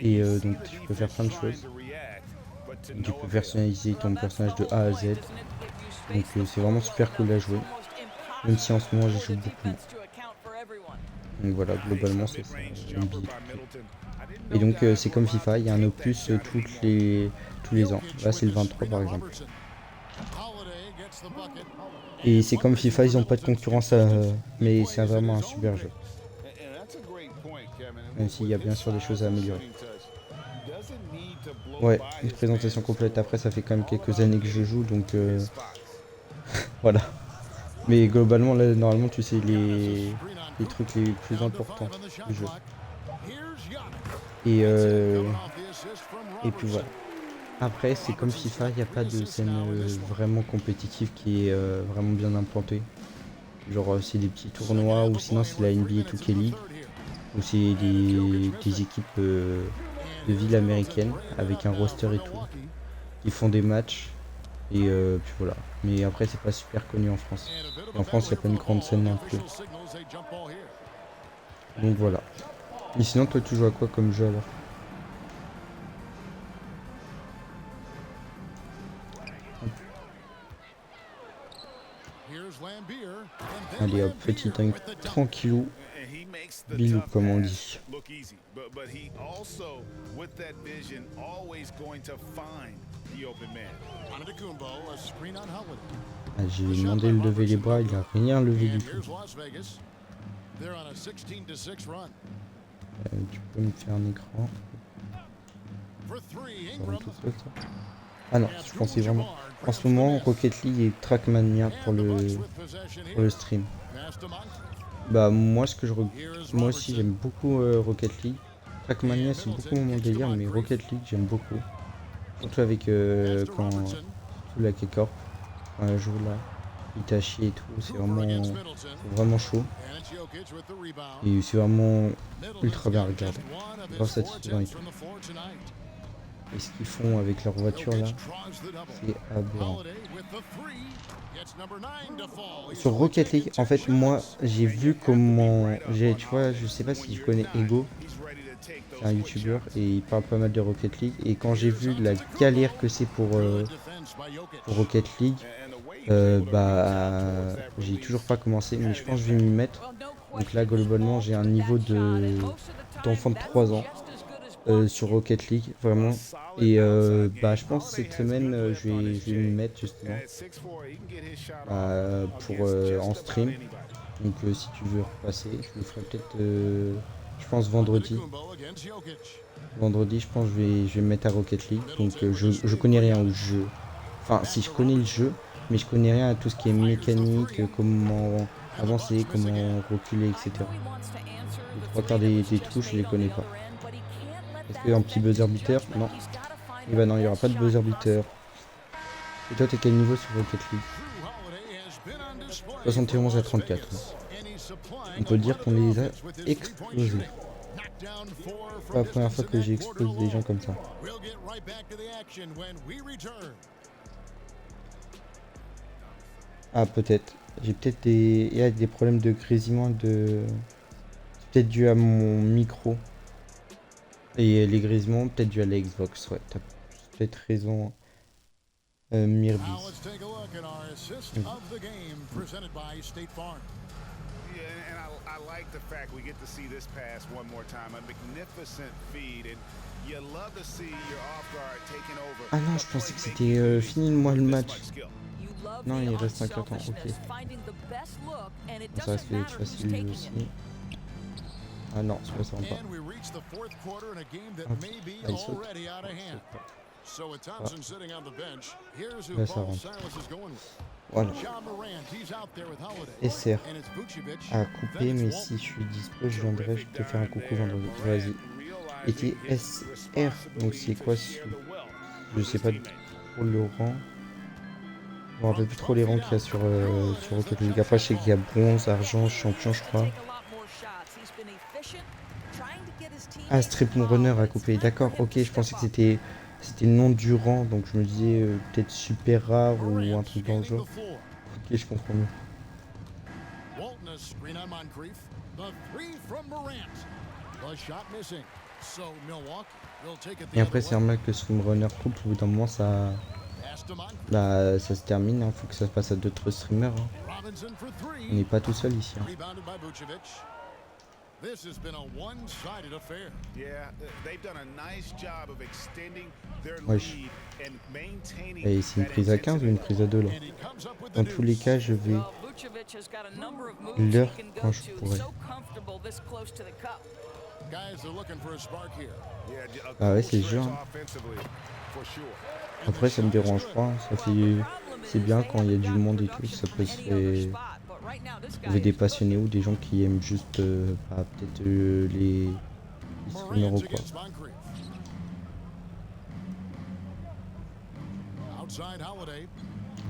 Et donc tu peux faire plein de choses. Tu peux personnaliser ton personnage de A à Z. Donc c'est vraiment super cool à jouer. Même si en ce moment j'y joue beaucoup moins. Donc voilà, globalement c'est ça. Et donc c'est comme FIFA, il y a un opus tous les ans. Là c'est le 23 par exemple. Et c'est comme FIFA, ils ont pas de concurrence, mais c'est vraiment un super jeu. Même s'il y a bien sûr des choses à améliorer. Ouais, une présentation complète. Après ça fait quand même quelques années que je joue, donc voilà. Mais globalement là normalement tu sais les trucs les plus importants du jeu. Et puis voilà. Après c'est comme FIFA, il n'y a pas de scène vraiment compétitive qui est vraiment bien implantée. Genre c'est des petits tournois ou sinon c'est la NBA 2K League. Où c'est des équipes de ville américaine avec un roster et tout. Ils font des matchs Et puis voilà. Mais après, c'est pas super connu en France. Et en France, il n'y a pas une grande scène non plus. Donc voilà. Et sinon, toi, tu joues à quoi comme jeu alors? Allez hop, petit dunk tranquillou. Bilou comme on dit. Ah, j'ai demandé de lever les bras, il a rien levé du tout. Tu peux me faire un écran. Ça va tout seul, ça. Ah non, je pensais vraiment. En ce moment, Rocket League et Trackmania pour le stream. Bah moi moi aussi j'aime beaucoup Rocket League. Trackmania c'est beaucoup mon délire, mais Rocket League j'aime beaucoup. Surtout avec quand tout la K-Corp, quand elle joue là, Itachi et tout, c'est vraiment chaud. Et c'est vraiment ultra bien regardé. Grave satisfaisant et tout. Et ce qu'ils font avec leur voiture là, c'est aberrant. Sur Rocket League, en fait, moi j'ai vu comment. Tu vois, je sais pas si tu connais Ego, c'est un youtubeur et il parle pas mal de Rocket League. Et quand j'ai vu la galère que c'est pour Rocket League, bah j'ai toujours pas commencé, mais je pense que je vais m'y mettre. Donc là, globalement, j'ai un niveau d'enfant de 3 ans. Sur Rocket League, vraiment. Et bah je pense que cette semaine je vais m'y mettre justement en stream. Donc si tu veux repasser, je le ferai peut-être je pense vendredi. Vendredi je pense que je vais me mettre à Rocket League. Donc je connais rien au jeu. Enfin si je connais le jeu, mais je connais rien à tout ce qui est mécanique, comment avancer, comment reculer, etc. Les 3/4 des touches je les connais pas. Est-ce qu'il y a un petit buzzer beater? Non. Et bah non, il n'y aura pas de buzzer beater. Et toi, t'es quel niveau sur Rocket League? 71 à 34. On peut dire qu'on les a explosés. C'est pas la première fois que j'ai explosé des gens comme ça. Ah, peut-être. J'ai peut-être des problèmes de grésillement C'est peut-être dû à mon micro. Et les grésillements, peut-être dû à la Xbox, ouais, t'as peut-être raison, Mirby. Ah non, je pensais que c'était fini moi le match. Non, il reste un carton, ok. Ça reste facile aussi. Ah non, c'est pas ça, pas. Ah, il saute. Là, ça rentre. Voilà. SR à couper, mais si je suis dispo, je viendrai te faire un coucou vendredi. Vas-y. Et t'es SR, donc c'est quoi je sais pas trop le rang. Je me rappelle plus trop les rangs qu'il y a sur Rocket League. Après, je sais qu'il y a bronze, argent, champion, je crois. Ah, Strip mon runner à couper, d'accord, ok, je pensais que c'était le nom du rang, donc je me disais peut-être super rare ou un truc dans le genre. Ok, je comprends mieux. Et après, c'est normal que Stream Runner coupe, au bout d'un moment, ça se termine, hein. Faut que ça passe à d'autres streamers. Hein. On n'est pas tout seul ici. Hein. This has been a one-sided affair. Yeah, they've done a nice job of extending their lead and maintaining. Et c'est une prise à 15 ou une prise à 2 là? Dans tous les cas, je vais l'heure quand je pourrai. Ah ouais, c'est dur. Hein. Après, ça me dérange pas. C'est bien quand il y a du monde et tout. Ça peut se faire. Trouver des passionnés ou des gens qui aiment juste peut-être les streamers ou quoi.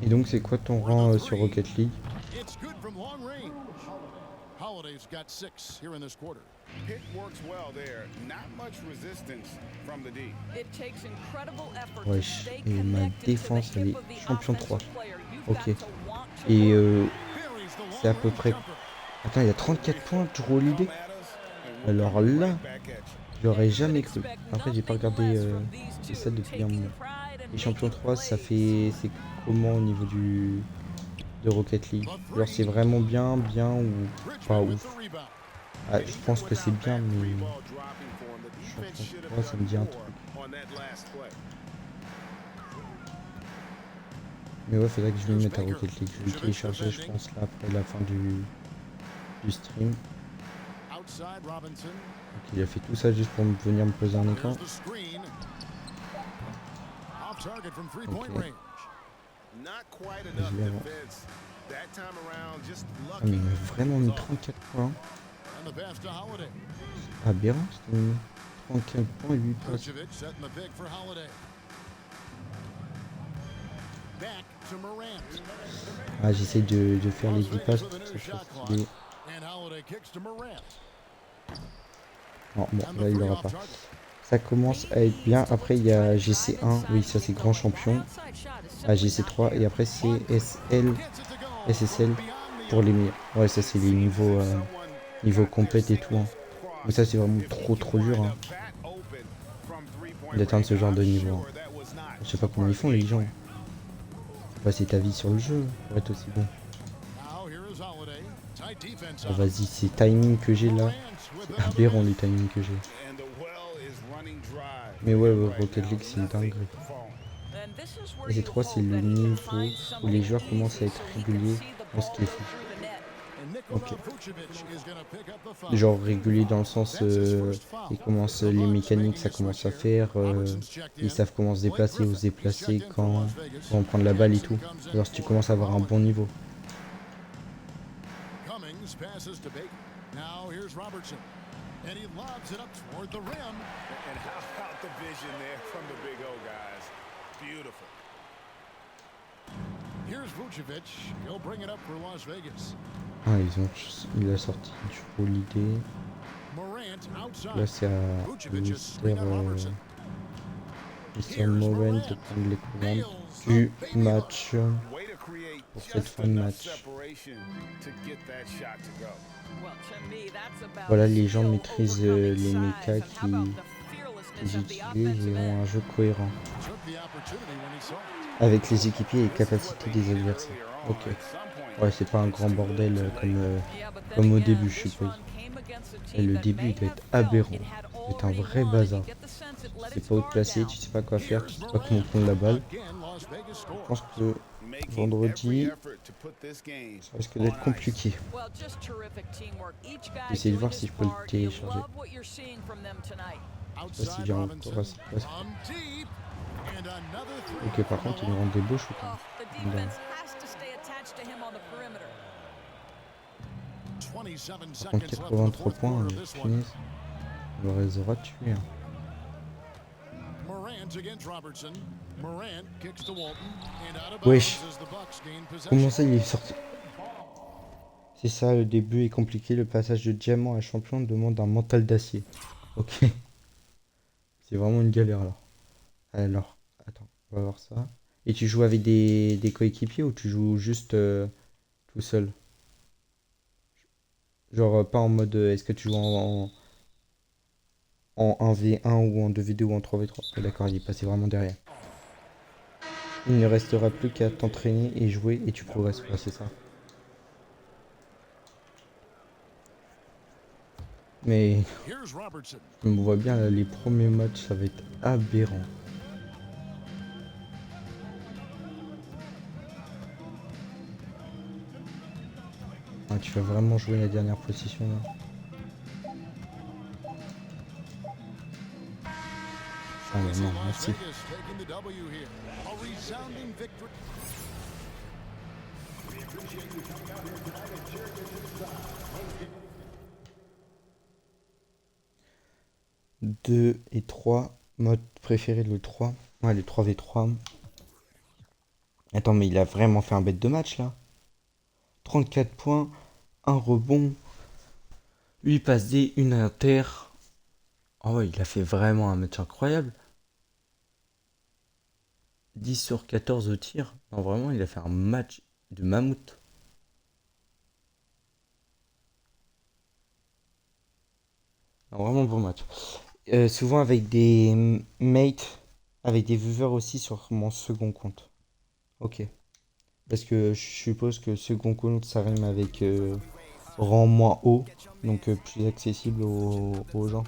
Et donc c'est quoi ton rang sur Rocket League? Holiday's got 6 here in this quarter. Pick works well there. Not much resistance from the D. It takes incredible effort to Wesh, stay et ma connected to the défense, elle hip est of the champion 3. offensive player. You've Ok. got to want to Et work. Buries the c'est à peu long-range près... jumper. Attends, il y a 34 points, Drew Holiday. Come at us, and we'll Alors come là, right back at you. j'aurais And you jamais can cru. expect Après, j'ai pas nothing regardé less from these ça two, depuis un taking moment. pride and Les champions making 3, ça plays. fait... C'est comment au niveau de Rocket League? Genre c'est vraiment bien ou pas Bridgman with ouf? the rebound. Ah, je pense que c'est bien, mais... Three ball dropping for him. The defense Champion should have 3, ça me done dit un more truc. on that last play. Mais ouais, faudrait que je me mette à Rocket League. Je vais le télécharger, je pense, là, après la fin du stream. Outside Robinson. Donc, il a fait tout ça juste pour venir me poser un écran. Here's the screen. Off target from three-point Okay. range. Not quite enough vais voir. defense. That time around, just Ah, mais lucky. il m'a vraiment mis 34 points. And the pass to Holiday. Aberrant, c'était mis 34 points et 8 passes. Vucevic setting the pick for Holiday. Back to Morant. Ah, j'essaie de faire les 10 passes pour que ça soit stylé. And Holiday kicks to Morant. Non, bon, And the là, il three aura off pas. target. Ça commence à être bien. Après, il y a GC1. Oui, ça, c'est grand champion. Ah, GC3. Et après, c'est SL, SSL pour les meilleurs. Ouais, ça, c'est les niveaux, niveau compète et tout. Hein. Mais ça, c'est vraiment trop dur. Hein, d'atteindre ce genre de niveau. Hein. Je sais pas comment ils font, les gens. Faut passer ta vie sur le jeu pour être aussi bon. Now here is Holiday. Tight defense Oh, out. vas-y, ces timings que j'ai là. Morant with C'est another aberrant les timings que j'ai. And the well is running dry. Mais ouais, ouais, Right Rocket now, League, c'est une nothing dinguerie. falling. And this is where Et you C3, c'est hope le that he can niveau find où les joueurs somebody commencent à easy être so he can réguliers see the dans ce ball qu'ils go font. through the net. And Nikola Ok. Vucevic is gonna pick up the foul. Genre régulier dans le sens, ils commencent, les mécaniques, ça commence à faire, ils savent comment se déplacer ou se déplacer quand on prendre la balle et tout. Alors si tu commences à avoir un bon niveau. Cummings passes to Baker. Now here's Robertson. And he lobs it up toward the rim. And how about the vision there from the Big O, guys? Beautiful. Here's Vucevic. He'll bring it up for Las Vegas. Ah, il a sorti du Holiday. Morant outside. Là c'est à Vucevic is screen on Robertson. Mister Mowen de prendre les commandes du match. Way to create Pour cette just fin de enough match. separation to get that shot to go. Well, to me, that's about Voilà, les gens skill maîtrisent overcoming les size. mécas And how about the qu'ils fearlessness of the utilisent et offensive ont end? un jeu cohérent Took the opportunity when he saw it. avec les équipiers et les capacités des adversaires. Ok. Ouais, c'est pas un grand bordel Yeah, but then comme au again, début, je this suppose. run came against a Et team le that début, may il doit have être felt aberrant. it had C'est un already vrai won. bazar. You get the sense it let C'est its pas où te guard placer, down. tu sais pas quoi faire, tu Here's sais pas comment prendre la balle. Again, Las Vegas Je score. pense que Making vendredi, every effort to put this game ça risque d'être on ice. compliqué. Well, just terrific teamwork. Each guy Essayer de doing voir si his je peux le part. You télécharger. love what you're seeing from them tonight. Je sais pas si Outside j'ai Robinson. encore assez de place. On deep. And another three. Ok, par contre, il me rend des beaux shoots. Oh, Hein. the defense has to stay attached to him on the perimeter. 27 Par contre, seconds left in the 83 fourth points, quarter of ils this one. finissent. On les aura tués. Hein. Morant against Robertson. Morant kicks to Walton. And out of Wesh. bounds as the Bucks gain possession. Comment ça, il est sorti? C'est ça, le début est compliqué. Le passage de diamant à champion demande un mental d'acier. Ok. C'est vraiment une galère alors. Alors, attends, on va voir ça. Et tu joues avec des coéquipiers ou tu joues juste tout seul? Genre pas en mode est-ce que tu joues en 1v1 ou en 2v2 ou en 3v3? Ah, d'accord, il est passé vraiment derrière. Il ne restera plus qu'à t'entraîner et jouer et tu progresses. Ouais, c'est ça. Mais Here's Robertson. je me vois bien là, les premiers matchs, ça va être aberrant. Ah, tu vas vraiment jouer la dernière position là. Ah mais non, Las merci. Vegas taking the W here. A resounding victory. 2 et 3, mode préféré le 3. Ouais, le 3v3. Attends, mais il a vraiment fait un bête de match là. 34 points, un rebond, Lui, il passe D, une inter. Oh ouais, il a fait vraiment un match incroyable. 10 sur 14 au tir. Non, vraiment, il a fait un match de mammouth. Non, vraiment bon match. Souvent avec des mates, avec des viewers aussi sur mon second compte. Ok. Parce que je suppose que second compte, ça rime avec rang moins haut. Donc plus accessible aux gens.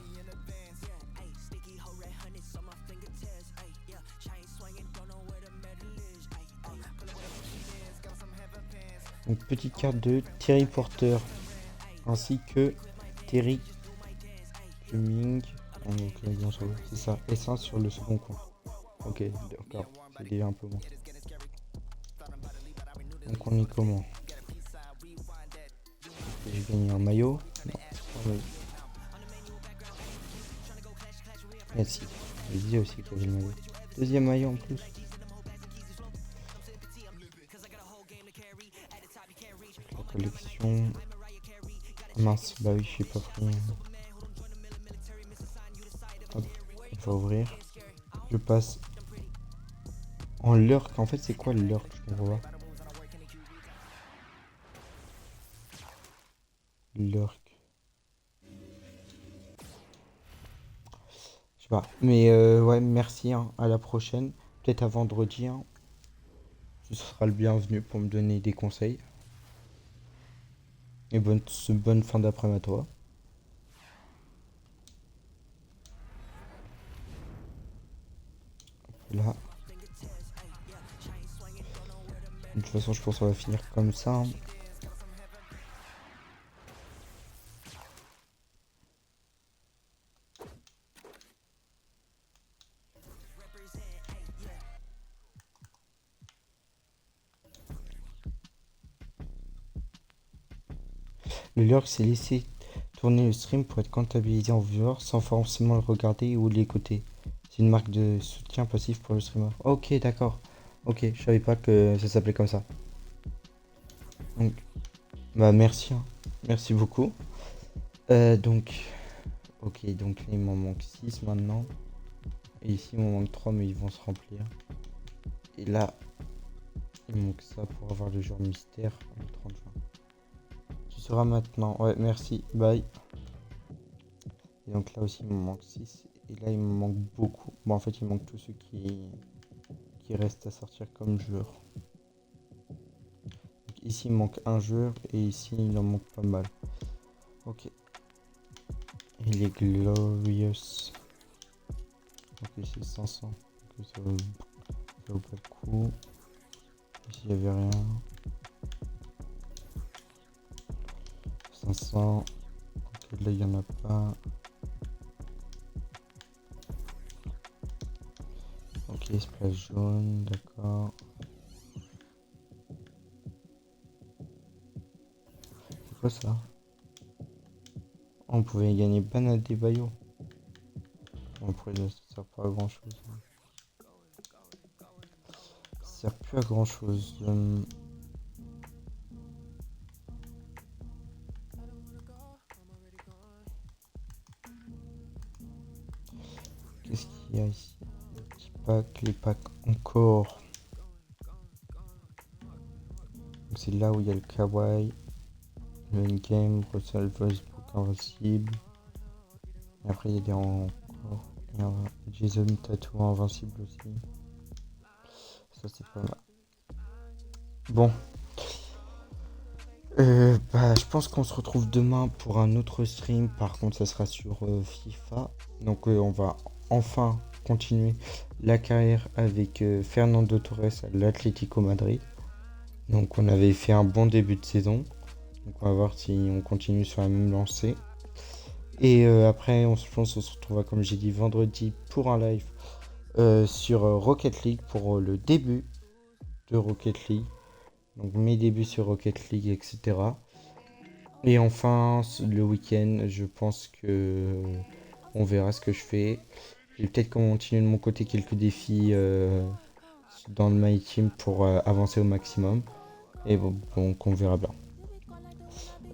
Donc petite carte de Terry Porter. Ainsi que Terry Cumming. Donc bien sûr, c'est ça. S1 sur le second compte. Ok, d'accord. C'est déjà un peu moins. Donc on est comment? J'ai gagné un maillot. Non. Ah oui. Merci. J'ai dit aussi qu'il y avait le maillot. Deuxième maillot en plus. La collection. Mince, bah oui, je suis pas pris. Hop, on va ouvrir. Je passe en lurk. En fait, c'est quoi le lurk? Je comprends pas. Lurk. Je sais pas. Mais ouais, merci. Hein, à la prochaine. Peut-être à vendredi. Hein. Tu seras le bienvenu pour me donner des conseils. Et bonne fin d'après-midi à toi. Là. De toute façon, je pense qu'on va finir comme ça. Hein. Le lurk, c'est laisser tourner le stream pour être comptabilisé en viewer sans forcément le regarder ou l'écouter. C'est une marque de soutien passif pour le streamer. Ok, d'accord. Ok, je savais pas que ça s'appelait comme ça. Donc, bah merci. Hein. Merci beaucoup. Donc, ok, donc là, il m'en manque 6 maintenant. Et ici, il m'en manque 3, mais ils vont se remplir. Et là, il manque ça pour avoir le jour mystère le 30 juin. Tu seras maintenant. Ouais, merci. Bye. Et donc là aussi, il me manque 6. Et là, il me manque beaucoup. Bon, en fait, il manque tous ceux qui restent à sortir comme joueurs. Donc, ici, il manque un joueur. Et ici, il en manque pas mal. Ok. Et les Glorious. Ok, c'est 500. Donc, ça vaut pas le coup. Ici, il n'y avait rien. 500. Ok, là, il n'y en a pas. Ok, splash jaune, d'accord. C'est quoi ça? On pouvait gagner banane des baillots. Après, là, ça sert pas à grand chose. Ça sert plus à grand chose. Qu'est-ce qu'il y a ici? Les petits packs, les packs encore. Donc c'est là où il y a le kawaii, le in-game, Russell Westbrook invincible. Et après il y a des encore. Il y a Jason Tattoo invincible aussi. Ça c'est pas mal. Bon. Bah, je pense qu'on se retrouve demain pour un autre stream. Par contre, ça sera sur FIFA. Donc, on va enfin continuer la carrière avec Fernando Torres à l'Atlético Madrid. Donc, on avait fait un bon début de saison. Donc, on va voir si on continue sur la même lancée. Et après, je pense qu'on se retrouvera, comme j'ai dit, vendredi pour un live sur Rocket League pour le début de Rocket League. Donc mes débuts sur Rocket League, etc. Et enfin, le week-end, je pense que on verra ce que je fais. Je vais peut-être continuer de mon côté quelques défis dans le My Team pour avancer au maximum. Et bon, on verra bien.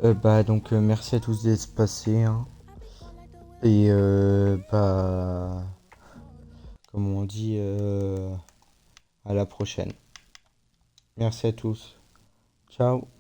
Bah donc merci à tous d'être passés, hein. Et bah comme on dit, à la prochaine. Merci à tous. Ciao.